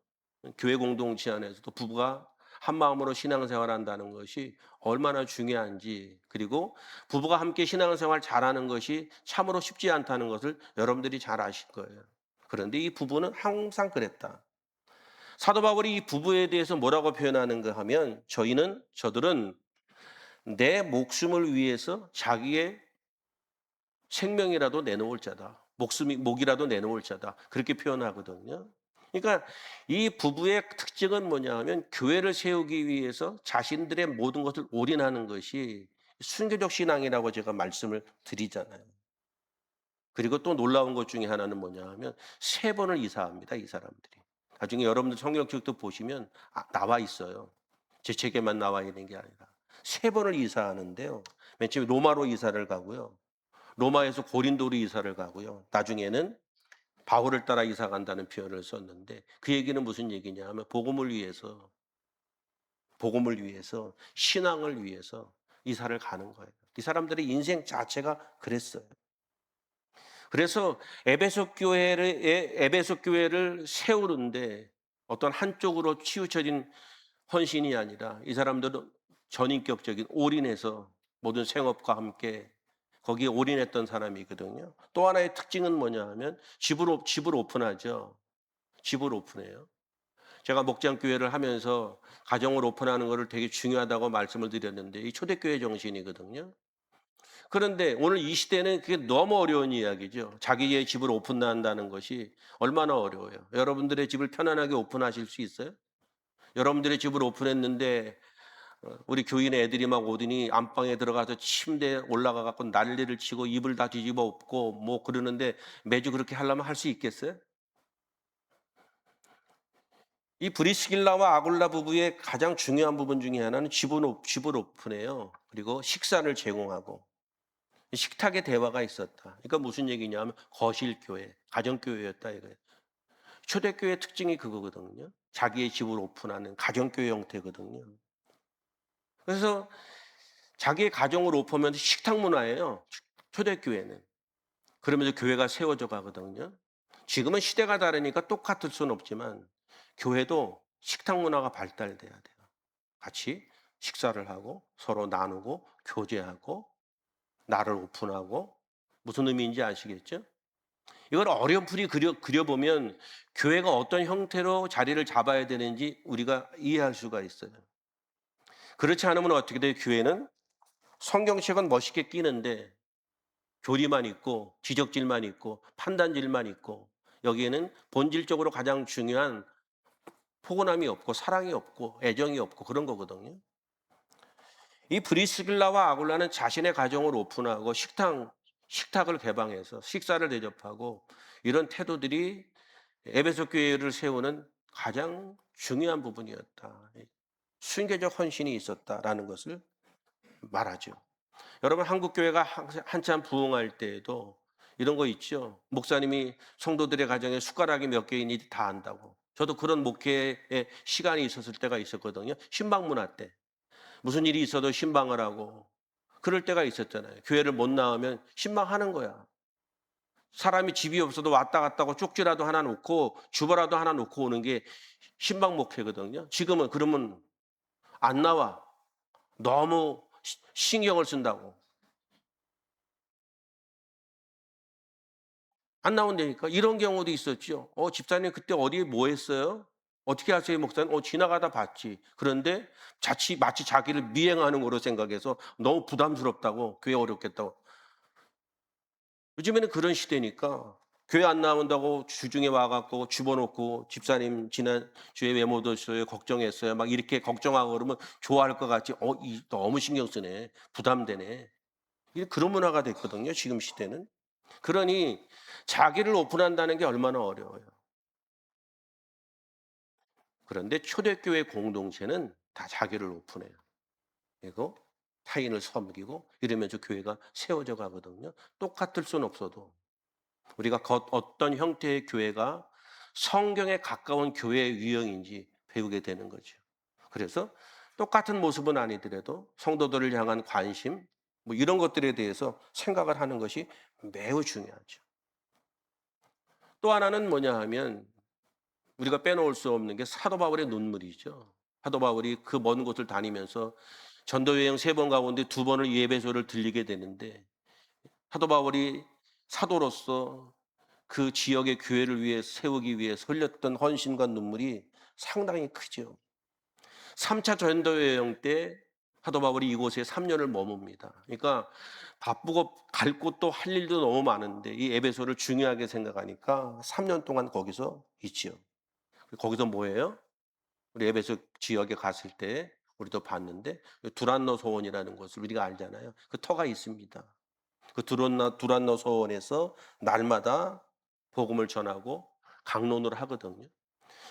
교회 공동체 안에서도 부부가 한 마음으로 신앙생활 한다는 것이 얼마나 중요한지, 그리고 부부가 함께 신앙생활 잘하는 것이 참으로 쉽지 않다는 것을 여러분들이 잘 아실 거예요. 그런데 이 부부는 항상 그랬다. 사도 바울이 이 부부에 대해서 뭐라고 표현하는가 하면 저들은 내 목숨을 위해서 자기의 생명이라도 내놓을 자다. 목이라도 내놓을 자다. 그렇게 표현하거든요. 그러니까 이 부부의 특징은 뭐냐 하면 교회를 세우기 위해서 자신들의 모든 것을 올인하는 것이 순교적 신앙이라고 제가 말씀을 드리잖아요. 그리고 또 놀라운 것 중에 하나는 뭐냐 하면 3번을 이사합니다. 이 사람들이. 나중에 여러분들 성경책도 보시면 나와 있어요. 제 책에만 나와 있는 게 아니라 3번을 이사하는데요. 맨 처음에 로마로 이사를 가고요. 로마에서 고린도로 이사를 가고요. 나중에는 바울을 따라 이사 간다는 표현을 썼는데 그 얘기는 무슨 얘기냐 하면 복음을 위해서 신앙을 위해서 이사를 가는 거예요. 이 사람들의 인생 자체가 그랬어요. 그래서 에베소 교회를 세우는데 어떤 한쪽으로 치우쳐진 헌신이 아니라 이 사람들은 전인격적인 올인해서 모든 생업과 함께 거기에 올인했던 사람이거든요. 또 하나의 특징은 뭐냐 하면 집을 오픈하죠. 집을 오픈해요. 제가 목장교회를 하면서 가정을 오픈하는 것을 되게 중요하다고 말씀을 드렸는데 이 초대교회 정신이거든요. 그런데 오늘 이 시대는 그게 너무 어려운 이야기죠. 자기의 집을 오픈한다는 것이 얼마나 어려워요. 여러분들의 집을 편안하게 오픈하실 수 있어요? 여러분들의 집을 오픈했는데 우리 교인 애들이 막 오더니 안방에 들어가서 침대에 올라가 갖고 난리를 치고 이불 다 뒤집어 엎고 뭐 그러는데 매주 그렇게 하려면 할 수 있겠어요? 이 브리스길라와 아굴라 부부의 가장 중요한 부분 중에 하나는 집을 오픈해요. 그리고 식사를 제공하고 식탁에 대화가 있었다. 그러니까 무슨 얘기냐면 거실교회, 가정교회였다 이거예요. 초대교회 특징이 그거거든요. 자기의 집을 오픈하는 가정교회 형태거든요. 그래서 자기의 가정을 오픈하면 식탁 문화예요. 초대교회는. 그러면서 교회가 세워져 가거든요. 지금은 시대가 다르니까 똑같을 수는 없지만 교회도 식탁 문화가 발달돼야 돼요. 같이 식사를 하고 서로 나누고 교제하고 나를 오픈하고 무슨 의미인지 아시겠죠? 이걸 어렴풋이 그려보면 교회가 어떤 형태로 자리를 잡아야 되는지 우리가 이해할 수가 있어요. 그렇지 않으면 어떻게 돼요? 교회는 성경책은 멋있게 끼는데 교리만 있고 지적질만 있고 판단질만 있고 여기에는 본질적으로 가장 중요한 포근함이 없고 사랑이 없고 애정이 없고 그런 거거든요. 이 브리스길라와 아굴라는 자신의 가정을 오픈하고 식탁을 개방해서 식사를 대접하고 이런 태도들이 에베소 교회를 세우는 가장 중요한 부분이었다. 순교적 헌신이 있었다라는 것을 말하죠. 여러분 한국 교회가 한참 부흥할 때에도 이런 거 있죠. 목사님이 성도들의 가정에 숟가락이 몇 개인지 다 안다고. 저도 그런 목회의 시간이 있었을 때가 있었거든요. 신방 문화 때. 무슨 일이 있어도 신방을 하고 그럴 때가 있었잖아요. 교회를 못 나오면 신방하는 거야. 사람이 집이 없어도 왔다 갔다 하고 쪽지라도 하나 놓고 주보라도 하나 놓고 오는 게 신방 목회거든요. 지금은 그러면 안 나와. 너무 신경을 쓴다고. 안 나온다니까. 이런 경우도 있었죠. 집사님 그때 어디에 뭐 했어요? 어떻게 하세요, 목사님? 지나가다 봤지. 그런데 마치 자기를 미행하는 거로 생각해서 너무 부담스럽다고, 교회 어렵겠다고. 요즘에는 그런 시대니까 교회 안 나온다고 주중에 와갖고 집어넣고 집사님 지난주에 왜 못 오셨어요? 걱정했어요. 막 이렇게 걱정하고 그러면 좋아할 것 같지. 너무 신경 쓰네. 부담되네. 이게 그런 문화가 됐거든요, 지금 시대는. 그러니 자기를 오픈한다는 게 얼마나 어려워요. 그런데 초대교회 공동체는 다 자기를 오픈해요. 그리고 타인을 섬기고 이러면서 교회가 세워져 가거든요. 똑같을 수는 없어도 우리가 어떤 형태의 교회가 성경에 가까운 교회의 유형인지 배우게 되는 거죠. 그래서 똑같은 모습은 아니더라도 성도들을 향한 관심 뭐 이런 것들에 대해서 생각을 하는 것이 매우 중요하죠. 또 하나는 뭐냐 하면 우리가 빼놓을 수 없는 게 사도 바울의 눈물이죠. 사도 바울이 그 먼 곳을 다니면서 전도 여행 3번 가운데 2번을 예배소를 들리게 되는데 사도 바울이 사도로서 그 지역의 교회를 위해 세우기 위해 흘렸던 헌신과 눈물이 상당히 크죠. 3차 전도 여행 때 사도 바울이 이곳에 3년을 머뭅니다. 그러니까 바쁘고 갈 곳도 할 일도 너무 많은데 이 에베소를 중요하게 생각하니까 3년 동안 거기서 있지요. 거기서 뭐예요? 우리 에베소 지역에 갔을 때 우리도 봤는데 두란노 소원이라는 것을 우리가 알잖아요. 그 터가 있습니다. 그 두란노 소원에서 날마다 복음을 전하고 강론을 하거든요.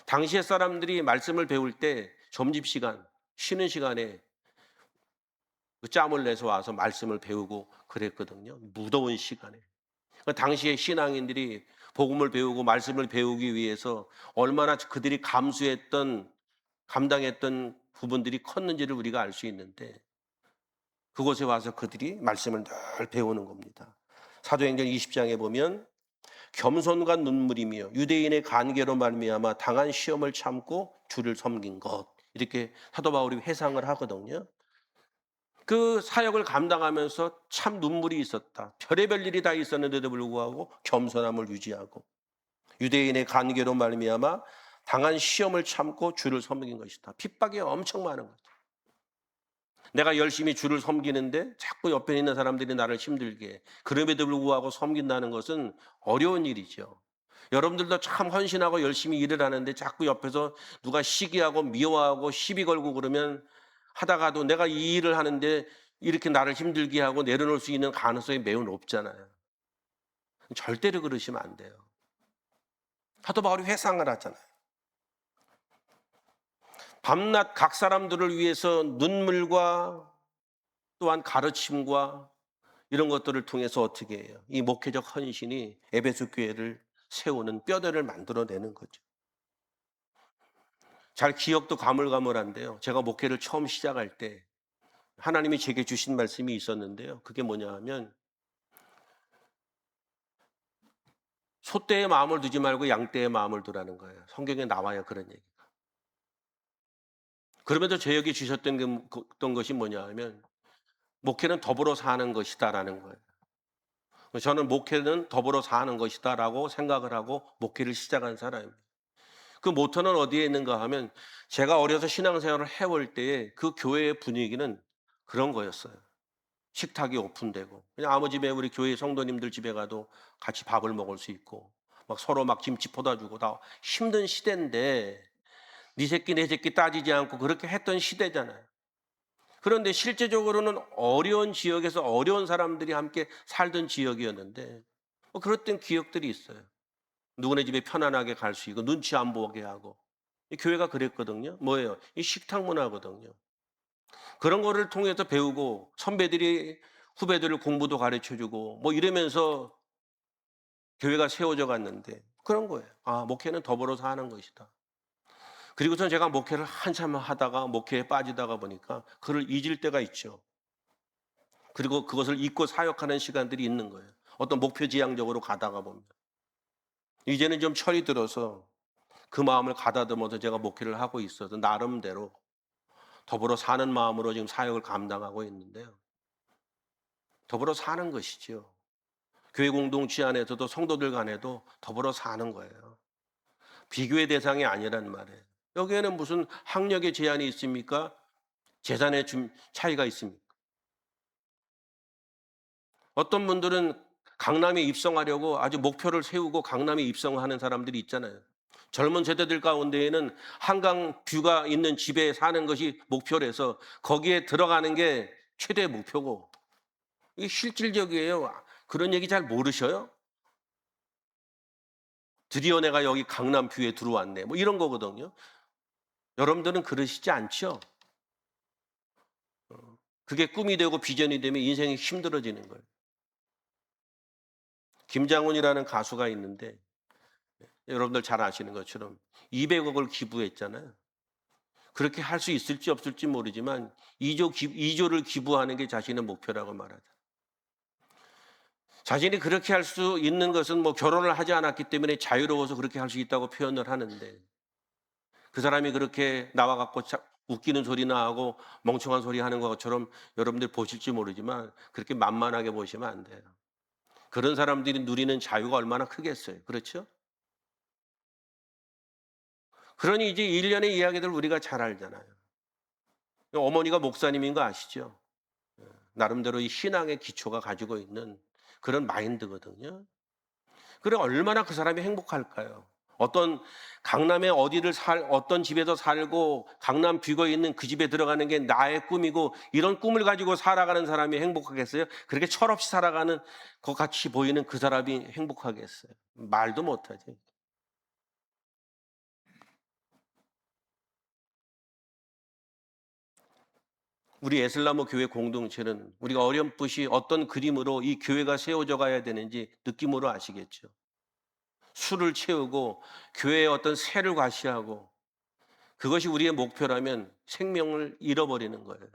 당시의 사람들이 말씀을 배울 때 점심시간, 쉬는 시간에 그 짬을 내서 와서 말씀을 배우고 그랬거든요. 무더운 시간에. 그 당시의 신앙인들이 복음을 배우고 말씀을 배우기 위해서 얼마나 그들이 감당했던 부분들이 컸는지를 우리가 알 수 있는데 그곳에 와서 그들이 말씀을 늘 배우는 겁니다. 사도행전 20장에 보면 겸손과 눈물이며 유대인의 간계로 말미암아 당한 시험을 참고 주를 섬긴 것 이렇게 사도 바울이 회상을 하거든요. 그 사역을 감당하면서 참 눈물이 있었다. 별의별 일이 다 있었는데도 불구하고 겸손함을 유지하고 유대인의 간계로 말미암아 당한 시험을 참고 주를 섬긴 것이다. 핍박이 엄청 많은 거죠. 내가 열심히 주를 섬기는데 자꾸 옆에 있는 사람들이 나를 힘들게 해. 그럼에도 불구하고 섬긴다는 것은 어려운 일이죠. 여러분들도 참 헌신하고 열심히 일을 하는데 자꾸 옆에서 누가 시기하고 미워하고 시비 걸고 그러면 하다가도 내가 이 일을 하는데 이렇게 나를 힘들게 하고 내려놓을 수 있는 가능성이 매우 높잖아요. 절대로 그러시면 안 돼요. 사도 바울이 회상을 하잖아요. 밤낮 각 사람들을 위해서 눈물과 또한 가르침과 이런 것들을 통해서 어떻게 해요? 이 목회적 헌신이 에베소 교회를 세우는 뼈대를 만들어내는 거죠. 잘 기억도 가물가물한데요. 제가 목회를 처음 시작할 때 하나님이 제게 주신 말씀이 있었는데요. 그게 뭐냐 하면 소떼의 마음을 두지 말고 양떼의 마음을 두라는 거예요. 성경에 나와요, 그런 얘기. 그러면서 저에게 주셨던 것이 뭐냐 하면 목회는 더불어 사는 것이다라는 거예요. 저는 목회는 더불어 사는 것이다라고 생각을 하고 목회를 시작한 사람입니다. 그 모토는 어디에 있는가 하면 제가 어려서 신앙생활을 해올 때에 그 교회의 분위기는 그런 거였어요. 식탁이 오픈되고 그냥 아무 집에 우리 교회 성도님들 집에 가도 같이 밥을 먹을 수 있고 막 서로 막 김치 퍼다 주고 다 힘든 시대인데 네 새끼 내 새끼 따지지 않고 그렇게 했던 시대잖아요. 그런데 실제적으로는 어려운 지역에서 어려운 사람들이 함께 살던 지역이었는데 뭐 그랬던 기억들이 있어요. 누구네 집에 편안하게 갈 수 있고 눈치 안 보게 하고 이 교회가 그랬거든요. 뭐예요? 이 식탁 문화거든요. 그런 거를 통해서 배우고 선배들이 후배들을 공부도 가르쳐주고 뭐 이러면서 교회가 세워져 갔는데 그런 거예요. 아, 목회는 더불어서 하는 것이다. 그리고선 제가 목회를 한참 하다가 목회에 빠지다가 보니까 그를 잊을 때가 있죠. 그리고 그것을 잊고 사역하는 시간들이 있는 거예요. 어떤 목표 지향적으로 가다가 보면. 이제는 좀 철이 들어서 그 마음을 가다듬어서 제가 목회를 하고 있어서 나름대로 더불어 사는 마음으로 지금 사역을 감당하고 있는데요. 더불어 사는 것이죠. 교회 공동체 안에서도 성도들 간에도 더불어 사는 거예요. 비교의 대상이 아니란 말이에요. 여기에는 무슨 학력의 제한이 있습니까? 재산의 차이가 있습니까? 어떤 분들은 강남에 입성하려고 아주 목표를 세우고 강남에 입성하는 사람들이 있잖아요. 젊은 세대들 가운데에는 한강 뷰가 있는 집에 사는 것이 목표라서 거기에 들어가는 게 최대 목표고 이게 실질적이에요. 그런 얘기 잘 모르셔요? 드디어 내가 여기 강남 뷰에 들어왔네. 뭐 이런 거거든요. 여러분들은 그러시지 않죠? 그게 꿈이 되고 비전이 되면 인생이 힘들어지는 거예요. 김장훈이라는 가수가 있는데 여러분들 잘 아시는 것처럼 200억을 기부했잖아요. 그렇게 할 수 있을지 없을지 모르지만 2조를 기부하는 게 자신의 목표라고 말하죠. 자신이 그렇게 할 수 있는 것은 뭐 결혼을 하지 않았기 때문에 자유로워서 그렇게 할 수 있다고 표현을 하는데 그 사람이 그렇게 나와갖고 웃기는 소리나 하고 멍청한 소리 하는 것처럼 여러분들 보실지 모르지만 그렇게 만만하게 보시면 안 돼요. 그런 사람들이 누리는 자유가 얼마나 크겠어요. 그렇죠? 그러니 이제 일련의 이야기들 우리가 잘 알잖아요. 어머니가 목사님인 거 아시죠? 나름대로 이 신앙의 기초가 가지고 있는 그런 마인드거든요. 그래 얼마나 그 사람이 행복할까요? 어떤 강남에 어떤 집에서 살고 강남 뷰가 있는 그 집에 들어가는 게 나의 꿈이고 이런 꿈을 가지고 살아가는 사람이 행복하겠어요? 그렇게 철없이 살아가는 것 같이 보이는 그 사람이 행복하겠어요? 말도 못하지. 우리 에슬라모 교회 공동체는 우리가 어렴풋이 어떤 그림으로 이 교회가 세워져 가야 되는지 느낌으로 아시겠죠? 수를 채우고 교회의 어떤 세를 과시하고 그것이 우리의 목표라면 생명을 잃어버리는 거예요.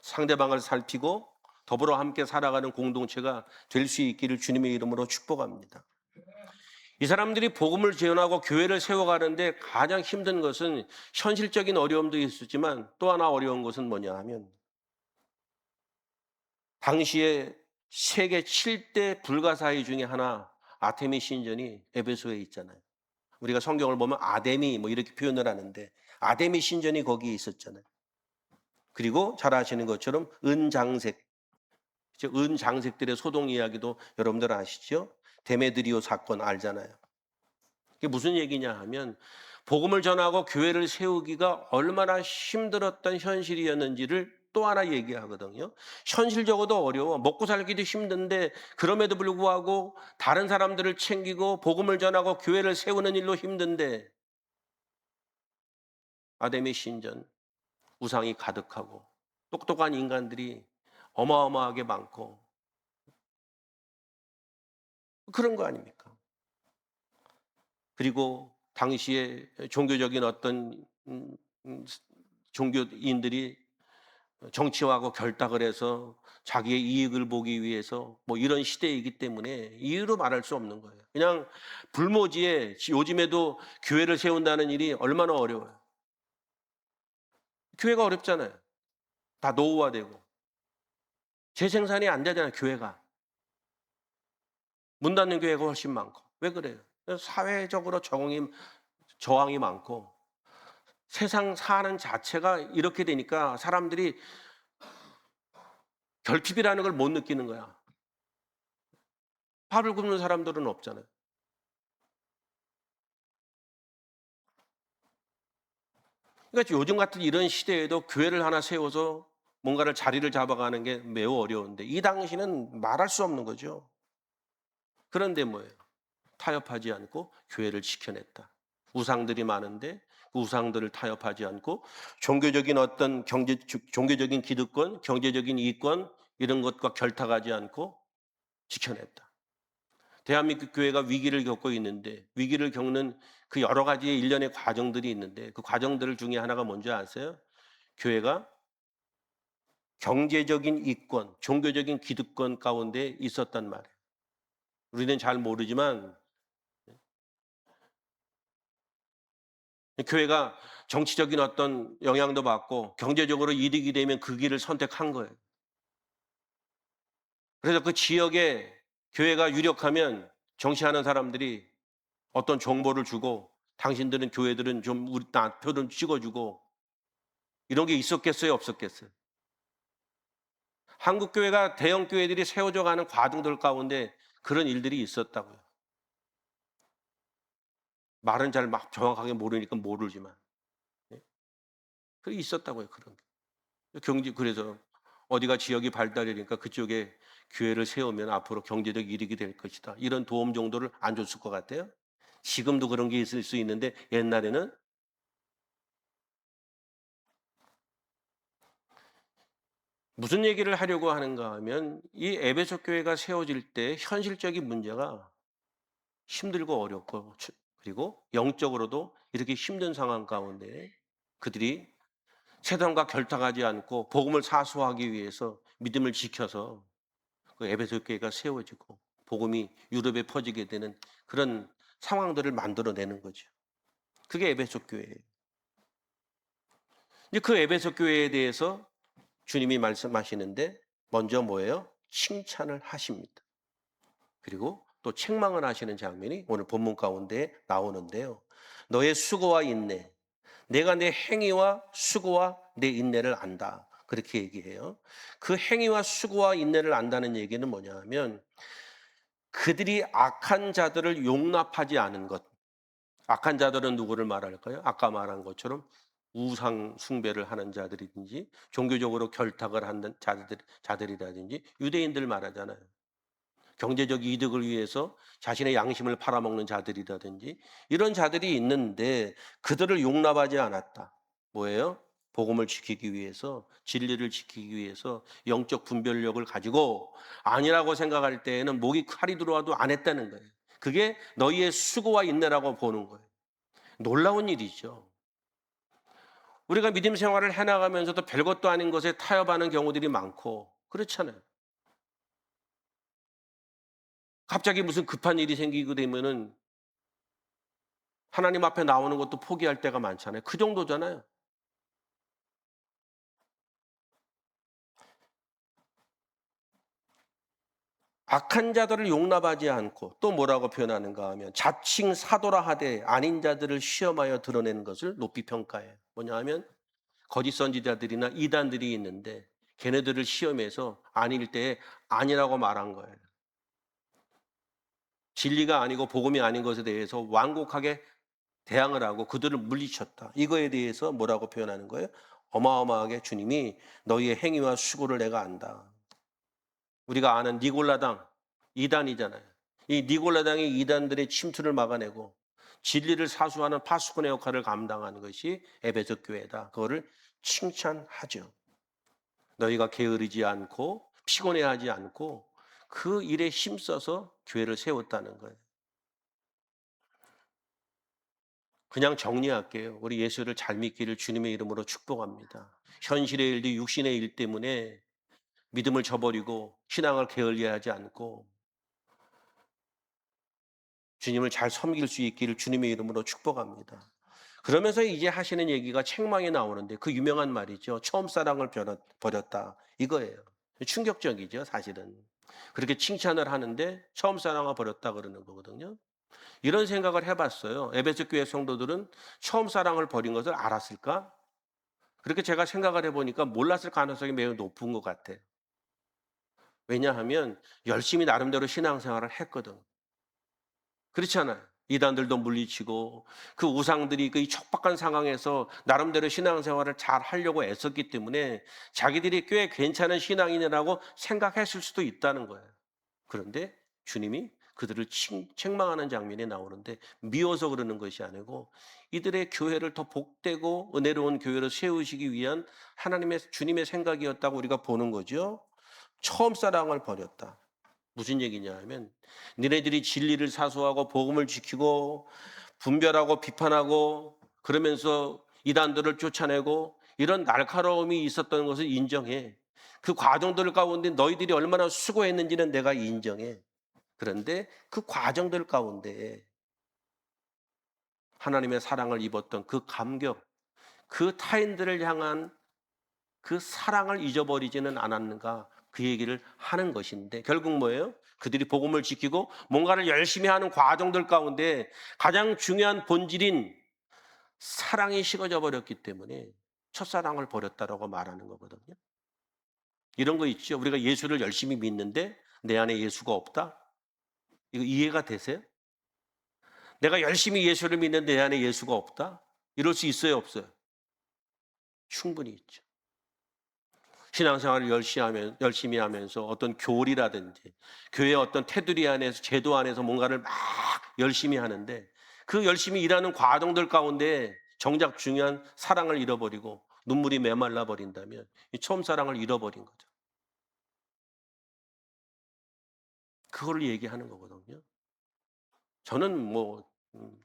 상대방을 살피고 더불어 함께 살아가는 공동체가 될 수 있기를 주님의 이름으로 축복합니다. 이 사람들이 복음을 전하고 교회를 세워가는데 가장 힘든 것은 현실적인 어려움도 있었지만 또 하나 어려운 것은 뭐냐 하면 당시에 세계 7대 불가사의 중에 하나 아테미 신전이 에베소에 있잖아요. 우리가 성경을 보면 아데미 뭐 이렇게 표현을 하는데 아데미 신전이 거기에 있었잖아요. 그리고 잘 아시는 것처럼 은장색, 은장색들의 소동 이야기도 여러분들 아시죠? 데메드리오 사건 알잖아요. 그게 무슨 얘기냐 하면 복음을 전하고 교회를 세우기가 얼마나 힘들었던 현실이었는지를 또 하나 얘기하거든요. 현실적으로도 어려워. 먹고 살기도 힘든데 그럼에도 불구하고 다른 사람들을 챙기고 복음을 전하고 교회를 세우는 일로 힘든데 아담의 신전, 우상이 가득하고 똑똑한 인간들이 어마어마하게 많고 그런 거 아닙니까? 그리고 당시에 종교적인 어떤 종교인들이 정치하고 결탁을 해서 자기의 이익을 보기 위해서 뭐 이런 시대이기 때문에 이유로 말할 수 없는 거예요. 그냥 불모지에 요즘에도 교회를 세운다는 일이 얼마나 어려워요. 교회가 어렵잖아요. 다 노후화되고 재생산이 안 되잖아요. 교회가 문 닫는 교회가 훨씬 많고 왜 그래요? 사회적으로 저항이 많고 세상 사는 자체가 이렇게 되니까 사람들이 결핍이라는 걸 못 느끼는 거야. 밥을 굶는 사람들은 없잖아요. 그러니까 요즘 같은 이런 시대에도 교회를 하나 세워서 뭔가를 자리를 잡아가는 게 매우 어려운데 이 당시는 말할 수 없는 거죠. 그런데 뭐예요? 타협하지 않고 교회를 지켜냈다. 우상들이 많은데 그 우상들을 타협하지 않고 종교적인 어떤 종교적인 기득권, 경제적인 이권 이런 것과 결탁하지 않고 지켜냈다. 대한민국 교회가 위기를 겪고 있는데 위기를 겪는 그 여러 가지의 일련의 과정들이 있는데 그 과정들 중에 하나가 뭔지 아세요? 교회가 경제적인 이권, 종교적인 기득권 가운데 있었단 말이에요. 우리는 잘 모르지만 교회가 정치적인 어떤 영향도 받고 경제적으로 이득이 되면 그 길을 선택한 거예요. 그래서 그 지역에 교회가 유력하면 정치하는 사람들이 어떤 정보를 주고 당신들은 교회들은 좀 우리 표 좀 찍어주고 이런 게 있었겠어요? 없었겠어요? 한국 교회가 대형 교회들이 세워져 가는 과정들 가운데 그런 일들이 있었다고요. 말은 잘 막 정확하게 모르니까 모르지만. 예? 그게 있었다고요, 그런 게. 그래서 어디가 지역이 발달이니까 그쪽에 교회를 세우면 앞으로 경제적 이득이 될 것이다. 이런 도움 정도를 안 줬을 것 같아요. 지금도 그런 게 있을 수 있는데 옛날에는 무슨 얘기를 하려고 하는가 하면 이 에베소 교회가 세워질 때 현실적인 문제가 힘들고 어렵고 그리고 영적으로도 이렇게 힘든 상황 가운데 그들이 세상과 결탁하지 않고 복음을 사수하기 위해서 믿음을 지켜서 그 에베소 교회가 세워지고 복음이 유럽에 퍼지게 되는 그런 상황들을 만들어내는 거죠. 그게 에베소 교회예요. 이제 그 에베소 교회에 대해서 주님이 말씀하시는데 먼저 뭐예요? 칭찬을 하십니다. 그리고 또 책망을 하시는 장면이 오늘 본문 가운데 나오는데요. 너의 수고와 인내, 내가 내 행위와 수고와 내 인내를 안다. 그렇게 얘기해요. 그 행위와 수고와 인내를 안다는 얘기는 뭐냐 하면 그들이 악한 자들을 용납하지 않은 것. 악한 자들은 누구를 말할까요? 아까 말한 것처럼 우상 숭배를 하는 자들이든지 종교적으로 결탁을 하는 자들이라든지 유대인들 말하잖아요. 경제적 이득을 위해서 자신의 양심을 팔아먹는 자들이라든지 이런 자들이 있는데 그들을 용납하지 않았다. 뭐예요? 복음을 지키기 위해서, 진리를 지키기 위해서 영적 분별력을 가지고 아니라고 생각할 때에는 목이 칼이 들어와도 안 했다는 거예요. 그게 너희의 수고와 인내라고 보는 거예요. 놀라운 일이죠. 우리가 믿음 생활을 해나가면서도 별것도 아닌 것에 타협하는 경우들이 많고 그렇잖아요. 갑자기 무슨 급한 일이 생기고 되면은 하나님 앞에 나오는 것도 포기할 때가 많잖아요. 그 정도잖아요. 악한 자들을 용납하지 않고 또 뭐라고 표현하는가 하면 자칭 사도라 하되 아닌 자들을 시험하여 드러내는 것을 높이 평가해요. 뭐냐 하면 거짓 선지자들이나 이단들이 있는데 걔네들을 시험해서 아닐 때에 아니라고 말한 거예요. 진리가 아니고 복음이 아닌 것에 대해서 완곡하게 대항을 하고 그들을 물리쳤다. 이거에 대해서 뭐라고 표현하는 거예요? 어마어마하게 주님이 너희의 행위와 수고를 내가 안다. 우리가 아는 니골라당, 이단이잖아요. 이 니골라당이 이단들의 침투를 막아내고 진리를 사수하는 파수꾼의 역할을 감당하는 것이 에베소 교회다. 그거를 칭찬하죠. 너희가 게으르지 않고 피곤해하지 않고 그 일에 힘써서 교회를 세웠다는 거예요. 그냥 정리할게요. 우리 예수를 잘 믿기를 주님의 이름으로 축복합니다. 현실의 일도 육신의 일 때문에 믿음을 저버리고 신앙을 게을리하지 않고 주님을 잘 섬길 수 있기를 주님의 이름으로 축복합니다. 그러면서 이제 하시는 얘기가 책망에 나오는데 그 유명한 말이죠. 처음 사랑을 버렸다. 이거예요. 충격적이죠, 사실은. 그렇게 칭찬을 하는데 처음 사랑을 버렸다 그러는 거거든요. 이런 생각을 해봤어요. 에베소 교회 성도들은 처음 사랑을 버린 것을 알았을까? 그렇게 제가 생각을 해보니까 몰랐을 가능성이 매우 높은 것 같아요. 왜냐하면 열심히 나름대로 신앙생활을 했거든. 그렇잖아요. 이단들도 물리치고 그 우상들이 그 척박한 상황에서 나름대로 신앙생활을 잘 하려고 애썼기 때문에 자기들이 꽤 괜찮은 신앙인이라고 생각했을 수도 있다는 거예요. 그런데 주님이 그들을 책망하는 장면이 나오는데 미워서 그러는 것이 아니고 이들의 교회를 더 복되고 은혜로운 교회로 세우시기 위한 하나님의 주님의 생각이었다고 우리가 보는 거죠. 처음 사랑을 버렸다. 무슨 얘기냐 하면 니네들이 진리를 사수하고 복음을 지키고 분별하고 비판하고 그러면서 이단들을 쫓아내고 이런 날카로움이 있었던 것을 인정해. 그 과정들 가운데 너희들이 얼마나 수고했는지는 내가 인정해. 그런데 그 과정들 가운데 하나님의 사랑을 입었던 그 감격, 그 타인들을 향한 그 사랑을 잊어버리지는 않았는가 그 얘기를 하는 것인데 결국 뭐예요? 그들이 복음을 지키고 뭔가를 열심히 하는 과정들 가운데 가장 중요한 본질인 사랑이 식어져 버렸기 때문에 첫사랑을 버렸다라고 말하는 거거든요. 이런 거 있죠. 우리가 예수를 열심히 믿는데 내 안에 예수가 없다? 이거 이해가 되세요? 내가 열심히 예수를 믿는데 내 안에 예수가 없다? 이럴 수 있어요, 없어요? 충분히 있죠. 신앙생활을 열심히 하면서 어떤 교리라든지 교회의 어떤 테두리 안에서 제도 안에서 뭔가를 막 열심히 하는데 그 열심히 일하는 과정들 가운데 정작 중요한 사랑을 잃어버리고 눈물이 메말라 버린다면 이 처음 사랑을 잃어버린 거죠. 그걸 얘기하는 거거든요. 저는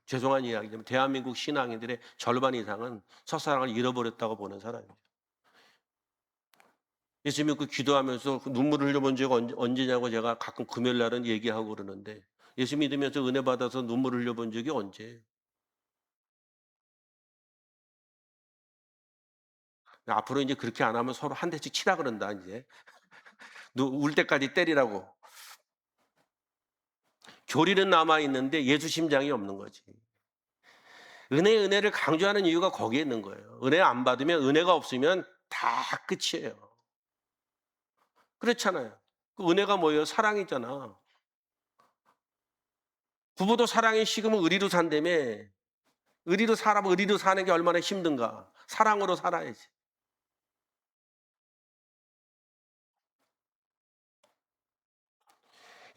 죄송한 이야기지만 대한민국 신앙인들의 절반 이상은 첫사랑을 잃어버렸다고 보는 사람이에요. 예수 믿고 기도하면서 그 눈물을 흘려본 적 언제냐고 제가 가끔 금요일 날은 얘기하고 그러는데 예수 믿으면서 은혜 받아서 눈물을 흘려본 적이 언제예요? 앞으로 이제 그렇게 안 하면 서로 한 대씩 치라 그런다 이제. 울 때까지 때리라고. 교리는 남아 있는데 예수 심장이 없는 거지. 은혜를 강조하는 이유가 거기에 있는 거예요. 은혜 안 받으면 은혜가 없으면 다 끝이에요. 그렇잖아요. 그 은혜가 뭐예요? 사랑이잖아. 부부도 사랑이 식으면 의리로 산다며. 의리로 살아면 의리로 사는 게 얼마나 힘든가. 사랑으로 살아야지.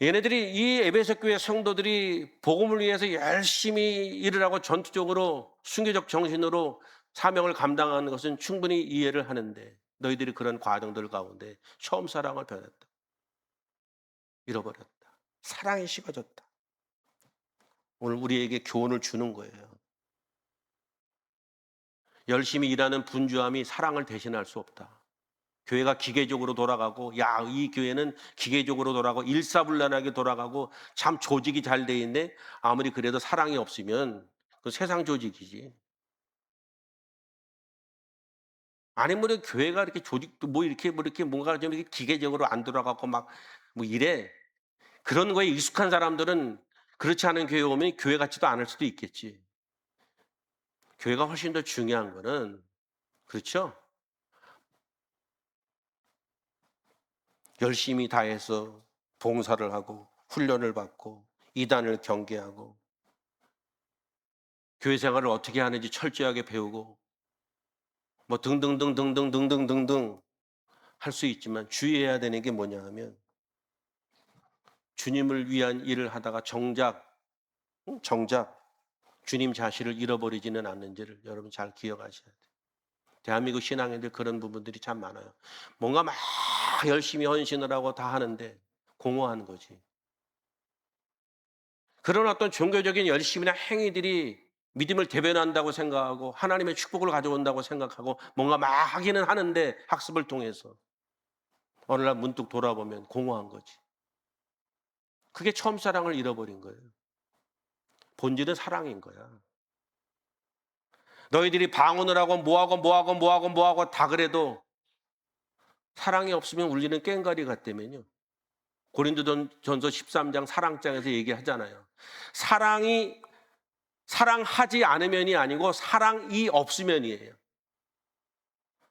얘네들이 이 에베소 교회 성도들이 복음을 위해서 열심히 일을 하고 전투적으로 순교적 정신으로 사명을 감당하는 것은 충분히 이해를 하는데 너희들이 그런 과정들 가운데 처음 사랑을 변했다. 잃어버렸다. 사랑이 식어졌다. 오늘 우리에게 교훈을 주는 거예요. 열심히 일하는 분주함이 사랑을 대신할 수 없다. 교회가 기계적으로 돌아가고 이 교회는 기계적으로 돌아가고 일사불란하게 돌아가고 참 조직이 잘 돼 있네. 아무리 그래도 사랑이 없으면 그 세상 조직이지. 아니면 교회가 이렇게 조직도 이렇게 뭔가 좀 이렇게 기계적으로 안 돌아가고 막 이래. 그런 거에 익숙한 사람들은 그렇지 않은 교회 오면 교회 같지도 않을 수도 있겠지. 교회가 훨씬 더 중요한 거는 그렇죠? 열심히 다해서 봉사를 하고 훈련을 받고 이단을 경계하고 교회 생활을 어떻게 하는지 철저하게 배우고 뭐 등등등등등등등등등 할 수 있지만 주의해야 되는 게 뭐냐 하면 주님을 위한 일을 하다가 정작 주님 자신을 잃어버리지는 않는지를 여러분 잘 기억하셔야 돼요. 대한민국 신앙인들 그런 부분들이 참 많아요. 뭔가 막 열심히 헌신을 하고 다 하는데 공허한 거지. 그런 어떤 종교적인 열심이나 행위들이 믿음을 대변한다고 생각하고 하나님의 축복을 가져온다고 생각하고 뭔가 막 하기는 하는데 학습을 통해서 어느 날 문득 돌아보면 공허한 거지. 그게 처음 사랑을 잃어버린 거예요. 본질은 사랑인 거야. 너희들이 방언을 하고 뭐하고 다 그래도 사랑이 없으면 울리는 꽹과리 같다면요. 고린도전서 13장 사랑장에서 얘기하잖아요. 사랑하지 않으면이 아니고 사랑이 없으면이에요.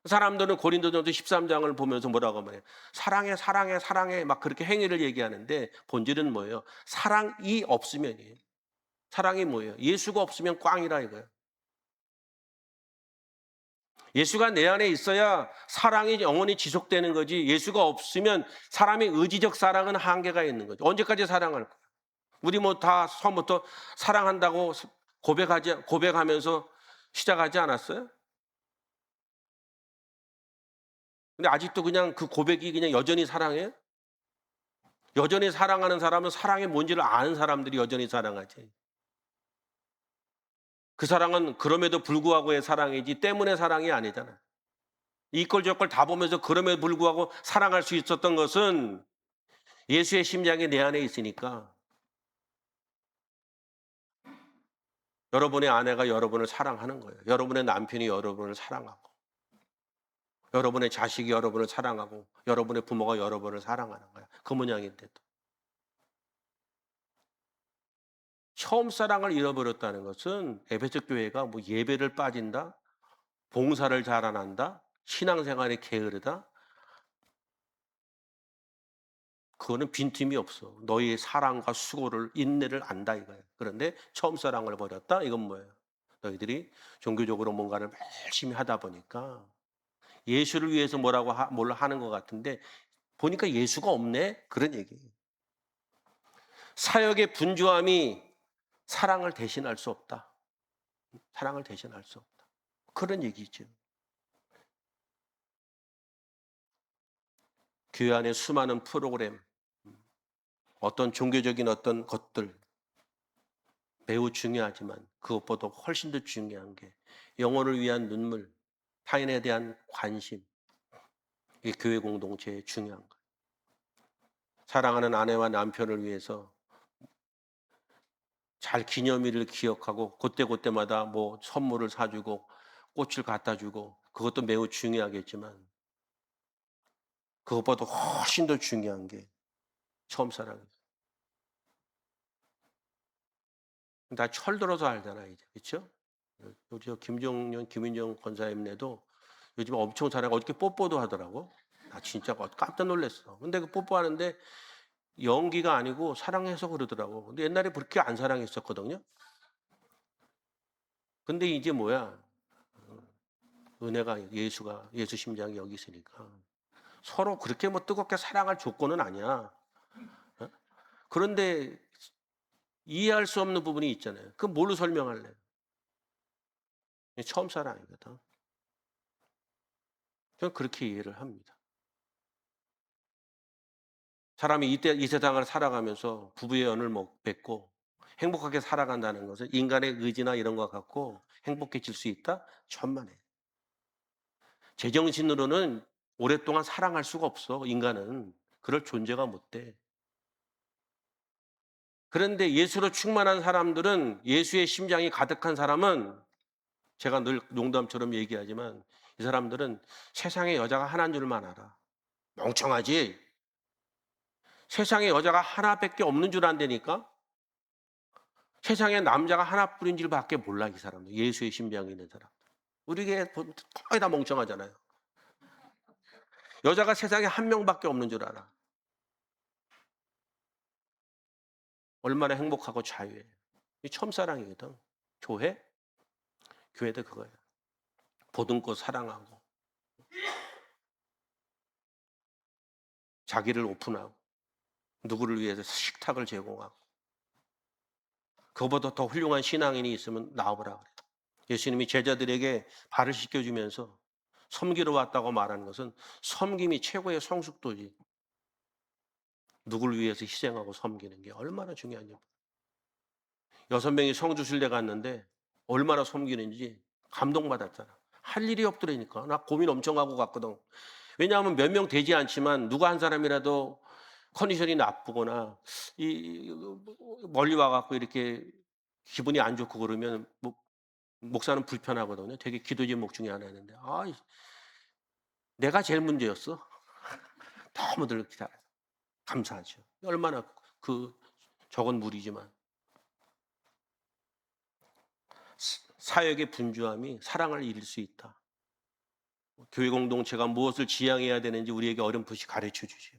사람들은 고린도전서 13장을 보면서 뭐라고 말해요? 사랑해 막 그렇게 행위를 얘기하는데 본질은 뭐예요? 사랑이 없으면이에요. 사랑이 뭐예요? 예수가 없으면 꽝이라 이거예요. 예수가 내 안에 있어야 사랑이 영원히 지속되는 거지. 예수가 없으면 사람의 의지적 사랑은 한계가 있는 거죠. 언제까지 사랑할 거야? 우리 뭐 다 처음부터 사랑한다고 고백하면서 시작하지 않았어요? 근데 아직도 그냥 그 고백이 그냥 여전히 사랑해요? 여전히 사랑하는 사람은 사랑의 뭔지를 아는 사람들이 여전히 사랑하지. 그 사랑은 그럼에도 불구하고의 사랑이지 때문에 사랑이 아니잖아. 이걸 저걸 다 보면서 그럼에도 불구하고 사랑할 수 있었던 것은 예수의 심장이 내 안에 있으니까. 여러분의 아내가 여러분을 사랑하는 거예요. 여러분의 남편이 여러분을 사랑하고 여러분의 자식이 여러분을 사랑하고 여러분의 부모가 여러분을 사랑하는 거야. 그 모양인데도. 처음 사랑을 잃어버렸다는 것은 에베소 교회가 뭐 예배를 빠진다, 봉사를 잘 안 한다, 신앙생활에 게으르다. 그거는 빈틈이 없어. 너희의 사랑과 수고를 인내를 안다 이거예요. 그런데 처음 사랑을 버렸다. 이건 뭐예요? 너희들이 종교적으로 뭔가를 열심히 하다 보니까 예수를 위해서 뭘 하는 것 같은데 보니까 예수가 없네. 그런 얘기예요. 사역의 분주함이 사랑을 대신할 수 없다. 사랑을 대신할 수 없다. 그런 얘기죠. 교회 안에 수많은 프로그램, 어떤 종교적인 어떤 것들 매우 중요하지만 그것보다 훨씬 더 중요한 게 영혼을 위한 눈물, 타인에 대한 관심, 이 교회 공동체의 중요한 거예요. 사랑하는 아내와 남편을 위해서 잘 기념일을 기억하고 그때마다 뭐 선물을 사주고 꽃을 갖다 주고 그것도 매우 중요하겠지만 그것보다 훨씬 더 중요한 게 처음 사랑이에요. 다 철들어서 알잖아 이제. 그렇죠? 우리 김인정 권사님네도 요즘 엄청 사랑하고 어저께 뽀뽀도 하더라고. 나 진짜 깜짝 놀랐어. 근데 그 뽀뽀하는데 연기가 아니고 사랑해서 그러더라고. 근데 옛날에 그렇게 안 사랑했었거든요. 근데 이제 뭐야? 은혜가 예수 심장이 여기 있으니까 서로 그렇게 뭐 뜨겁게 사랑할 조건은 아니야. 어? 그런데 이해할 수 없는 부분이 있잖아요. 그럼 뭘로 설명할래? 처음 사랑이거든. 저는 그렇게 이해를 합니다. 사람이 이 세상을 살아가면서 부부의 연을 맺고 행복하게 살아간다는 것은 인간의 의지나 이런 것 갖고 행복해질 수 있다? 천만에. 제정신으로는 오랫동안 사랑할 수가 없어. 인간은 그럴 존재가 못 돼. 그런데 예수로 충만한 사람들은 예수의 심장이 가득한 사람은 제가 늘 농담처럼 얘기하지만 이 사람들은 세상에 여자가 하나인 줄만 알아. 멍청하지? 세상에 여자가 하나밖에 없는 줄 안다니까? 세상에 남자가 하나뿐인 줄밖에 몰라 이 사람들. 예수의 심장이 있는 사람. 우리 게 거의 다 멍청하잖아요. 여자가 세상에 한 명밖에 없는 줄 알아. 얼마나 행복하고 자유해요. 이 처음사랑이거든. 교회? 교회도 그거예요. 보듬고 사랑하고 자기를 오픈하고 누구를 위해서 식탁을 제공하고 그거보다 더 훌륭한 신앙인이 있으면 나와보라 그래요. 예수님이 제자들에게 발을 씻겨주면서 섬기러 왔다고 말하는 것은 섬김이 최고의 성숙도지. 누구를 위해서 희생하고 섬기는 게 얼마나 중요한지. 6명이 성주순례 갔는데 얼마나 섬기는지 감동받았잖아. 할 일이 없더라니까. 나 고민 엄청 하고 갔거든. 왜냐하면 몇 명 되지 않지만 누가 한 사람이라도 컨디션이 나쁘거나 멀리 와갖고 이렇게 기분이 안 좋고 그러면 목사는 불편하거든요. 되게 기도 제목 중에 하나였는데 내가 제일 문제였어. 너무들 기다려. 감사하죠. 얼마나 적은 무리지만 사역의 분주함이 사랑을 이룰 수 있다. 교회 공동체가 무엇을 지향해야 되는지 우리에게 어렴풋이 가르쳐 주죠.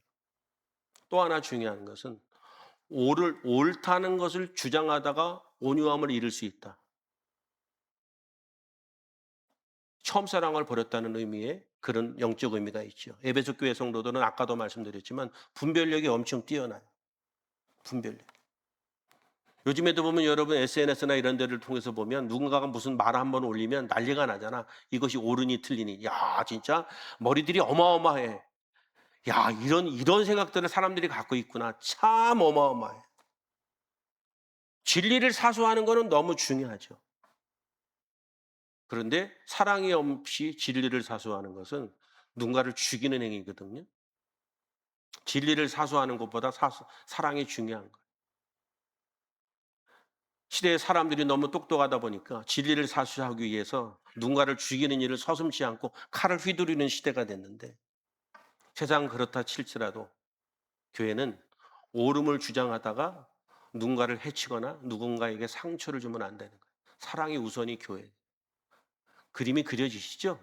또 하나 중요한 것은 옳다는 것을 주장하다가 온유함을 잃을 수 있다. 처음 사랑을 버렸다는 의미의 그런 영적 의미가 있죠. 에베소 교회 성도들은 아까도 말씀드렸지만 분별력이 엄청 뛰어나요. 분별력. 요즘에도 보면 여러분 SNS나 이런 데를 통해서 보면 누군가가 무슨 말 한 번 올리면 난리가 나잖아. 이것이 옳으니 틀리니. 야, 진짜 머리들이 어마어마해. 야, 이런 생각들을 사람들이 갖고 있구나. 참 어마어마해. 진리를 사수하는 거는 너무 중요하죠. 그런데 사랑이 없이 진리를 사수하는 것은 누군가를 죽이는 행위거든요. 진리를 사수하는 것보다 사랑이 중요한 거예요. 시대의 사람들이 너무 똑똑하다 보니까 진리를 사수하기 위해서 누군가를 죽이는 일을 서슴지 않고 칼을 휘두르는 시대가 됐는데 세상은 그렇다 칠지라도 교회는 옳음을 주장하다가 누군가를 해치거나 누군가에게 상처를 주면 안 되는 거예요. 사랑이 우선이 교회. 그림이 그려지시죠?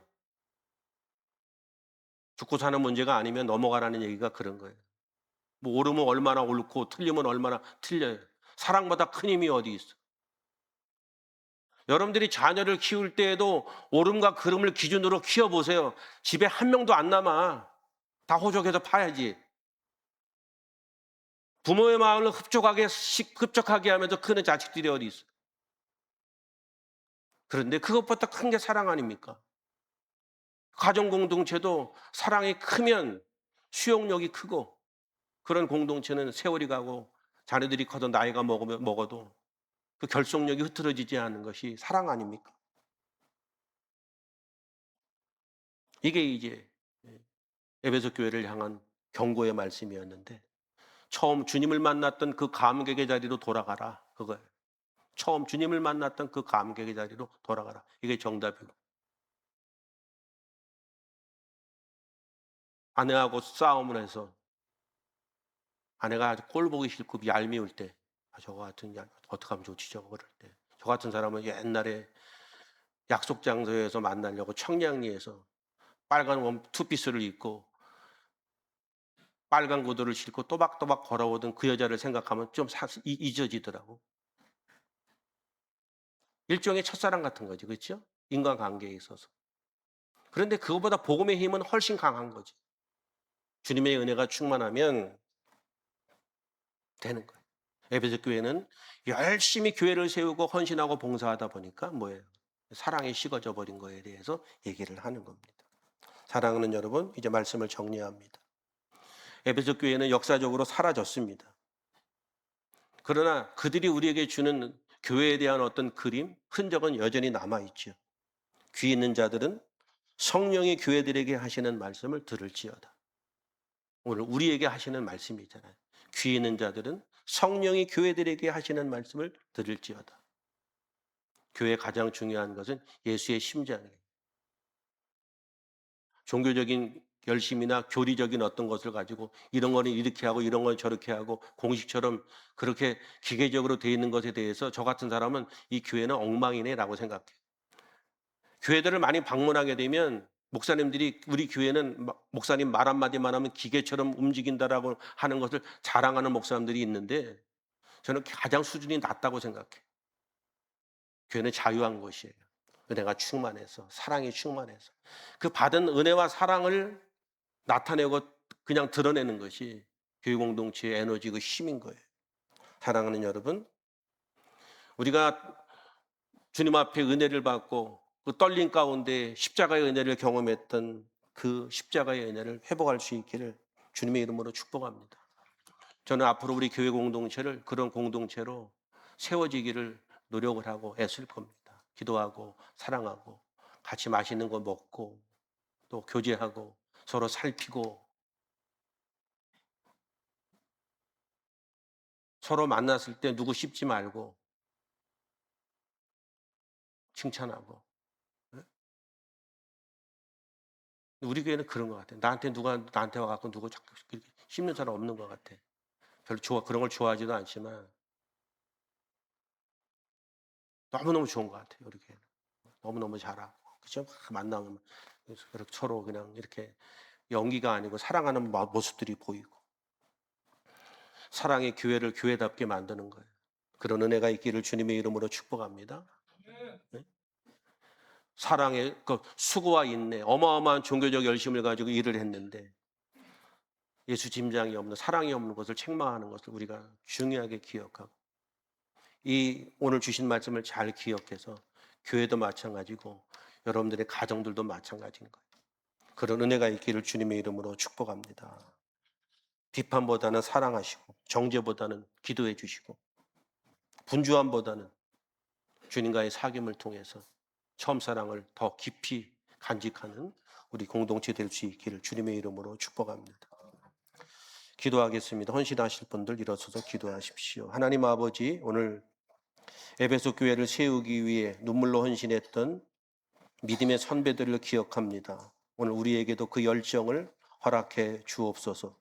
죽고 사는 문제가 아니면 넘어가라는 얘기가 그런 거예요. 뭐 옳으면 얼마나 옳고 틀리면 얼마나 틀려요. 사랑보다 큰 힘이 어디 있어? 여러분들이 자녀를 키울 때에도 옳음과 그름을 기준으로 키워보세요. 집에 한 명도 안 남아. 다 호적해서 파야지. 부모의 마음을 흡족하게 하면서 크는 자식들이 어디 있어? 그런데 그것보다 큰 게 사랑 아닙니까? 가정 공동체도 사랑이 크면 수용력이 크고 그런 공동체는 세월이 가고 자녀들이 커도 나이가 먹어도 그 결속력이 흐트러지지 않는 것이 사랑 아닙니까? 이게 이제 에베소 교회를 향한 경고의 말씀이었는데 처음 주님을 만났던 그 감격의 자리로 돌아가라. 그거예요. 처음 주님을 만났던 그 감격의 자리로 돌아가라. 이게 정답이고. 아내하고 싸움을 해서 아내가 아주 꼴 보기 싫고 얄미울 때 저거 같은 어떻게 하면 좋지 저거 그럴 때 저 같은 사람은 옛날에 약속 장소에서 만나려고 청량리에서 빨간 투피스를 입고 빨간 구두를 신고 또박또박 걸어오던 그 여자를 생각하면 좀 잊어지더라고. 일종의 첫사랑 같은 거지, 그렇죠? 인간관계에 있어서. 그런데 그거보다 복음의 힘은 훨씬 강한 거지. 주님의 은혜가 충만하면 되는 거예요. 에베소 교회는 열심히 교회를 세우고 헌신하고 봉사하다 보니까 뭐예요? 사랑이 식어져 버린 거에 대해서 얘기를 하는 겁니다. 사랑하는 여러분, 이제 말씀을 정리합니다. 에베소 교회는 역사적으로 사라졌습니다. 그러나 그들이 우리에게 주는 교회에 대한 어떤 그림, 흔적은 여전히 남아있죠. 귀 있는 자들은 성령이 교회들에게 하시는 말씀을 들을지어다. 오늘 우리에게 하시는 말씀이잖아요. 귀 있는 자들은 성령이 교회들에게 하시는 말씀을 들을지어다. 교회의 가장 중요한 것은 예수의 심장이에요. 종교적인 열심이나 교리적인 어떤 것을 가지고 이런 거는 이렇게 하고 이런 건 저렇게 하고 공식처럼 그렇게 기계적으로 돼 있는 것에 대해서 저 같은 사람은 이 교회는 엉망이네라고 생각해요. 교회들을 많이 방문하게 되면 목사님들이 우리 교회는 목사님 말 한마디만 하면 기계처럼 움직인다라고 하는 것을 자랑하는 목사님들이 있는데 저는 가장 수준이 낮다고 생각해. 교회는 자유한 곳이에요. 은혜가 충만해서, 사랑이 충만해서 그 받은 은혜와 사랑을 나타내고 그냥 드러내는 것이 교회 공동체의 에너지고 힘인 거예요. 사랑하는 여러분, 우리가 주님 앞에 은혜를 받고 그 떨림 가운데 십자가의 은혜를 경험했던 그 십자가의 은혜를 회복할 수 있기를 주님의 이름으로 축복합니다. 저는 앞으로 우리 교회 공동체를 그런 공동체로 세워지기를 노력을 하고 애쓸 겁니다. 기도하고 사랑하고 같이 맛있는 거 먹고 또 교제하고 서로 살피고 서로 만났을 때 누구 씹지 말고 칭찬하고. 우리 교회는 그런 것 같아요. 나한테 와갖고 누구 자꾸 씹는 사람 없는 것 같아. 별로 그런 걸 좋아하지도 않지만 너무너무 좋은 것 같아요. 우리 교회는 너무너무 잘하고 그죠? 만나면 서로 그냥 이렇게 연기가 아니고 사랑하는 모습들이 보이고 사랑의 교회를 교회답게 만드는 거예요. 그런 은혜가 있기를 주님의 이름으로 축복합니다. 네? 사랑의 그 수고와 인내, 어마어마한 종교적 열심을 가지고 일을 했는데 예수 짐장이 없는, 사랑이 없는 것을 책망하는 것을 우리가 중요하게 기억하고 이 오늘 주신 말씀을 잘 기억해서 교회도 마찬가지고 여러분들의 가정들도 마찬가지인 거예요. 그런 은혜가 있기를 주님의 이름으로 축복합니다. 비판보다는 사랑하시고 정죄보다는 기도해 주시고 분주함보다는 주님과의 사귐을 통해서 처음 사랑을 더 깊이 간직하는 우리 공동체 될 수 있기를 주님의 이름으로 축복합니다. 기도하겠습니다. 헌신하실 분들 일어서서 기도하십시오. 하나님 아버지, 오늘 에베소 교회를 세우기 위해 눈물로 헌신했던 믿음의 선배들을 기억합니다. 오늘 우리에게도 그 열정을 허락해 주옵소서.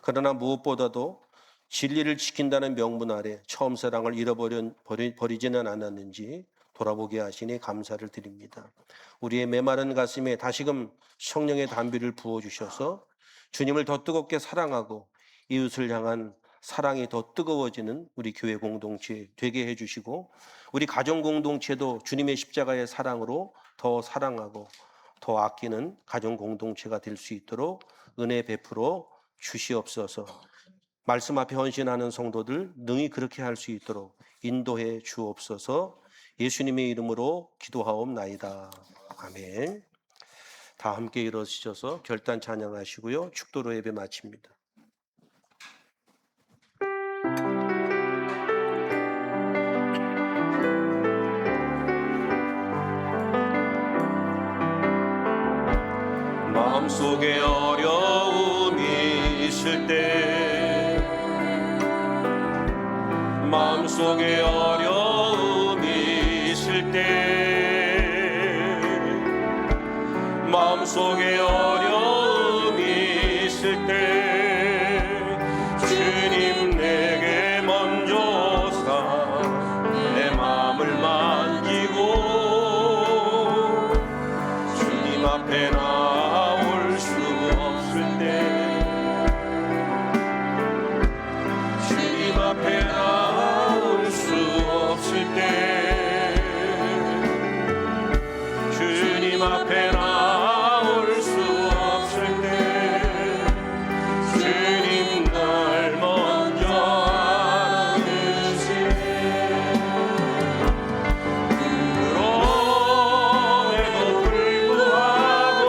그러나 무엇보다도 진리를 지킨다는 명분 아래 처음 사랑을 잃어버리지는 않았는지 돌아보게 하시니 감사를 드립니다. 우리의 메마른 가슴에 다시금 성령의 담비를 부어주셔서 주님을 더 뜨겁게 사랑하고 이웃을 향한 사랑이 더 뜨거워지는 우리 교회 공동체 되게 해주시고 우리 가정 공동체도 주님의 십자가의 사랑으로 더 사랑하고 더 아끼는 가정 공동체가 될 수 있도록 은혜 베풀어 주시옵소서. 말씀 앞에 헌신하는 성도들 능히 그렇게 할 수 있도록 인도해 주옵소서. 예수님의 이름으로 기도하옵나이다. 아멘. 다 함께 일어서셔서 결단 찬양하시고요. 축도로 예배 마칩니다. 마음속에 어려움이 있을 때 마음속에 어려움이 있을 때 마음속에 어려움이 있을 때 주님 내게 먼저 오사 내 마음을 만지고 주님 앞에 나올 수 없을 때 주님 앞에 나올 수 없을 때 주님 앞에 나올 수 없을 때 주님 날 먼저 안으시네. 그럼에도 불구하고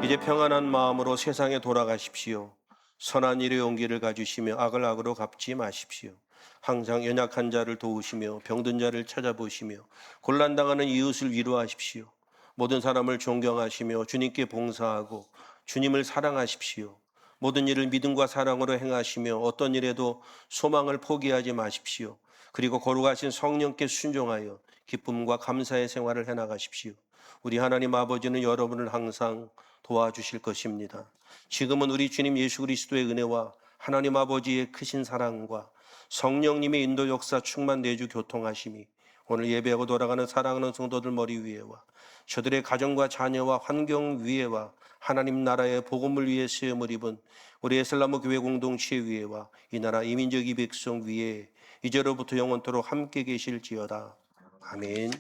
이제 평안한 마음으로 세상에 돌아가십시오. 선한 일의 용기를 가지시며 악을 악으로 갚지 마십시오. 항상 연약한 자를 도우시며 병든 자를 찾아보시며 곤란당하는 이웃을 위로하십시오. 모든 사람을 존경하시며 주님께 봉사하고 주님을 사랑하십시오. 모든 일을 믿음과 사랑으로 행하시며 어떤 일에도 소망을 포기하지 마십시오. 그리고 거룩하신 성령께 순종하여 기쁨과 감사의 생활을 해나가십시오. 우리 하나님 아버지는 여러분을 항상 도와주실 것입니다. 지금은 우리 주님 예수 그리스도의 은혜와 하나님 아버지의 크신 사랑과 성령님의 인도 역사 충만 내주 교통하심이 오늘 예배하고 돌아가는 사랑하는 성도들 머리 위에와 저들의 가정과 자녀와 환경 위에와 하나님 나라의 복음을 위해 쓰임을 입은 우리 에슬라무 교회 공동체 위에와 이 나라 이민족 이 백성 위에 이제로부터 영원토록 함께 계실지어다. 아멘.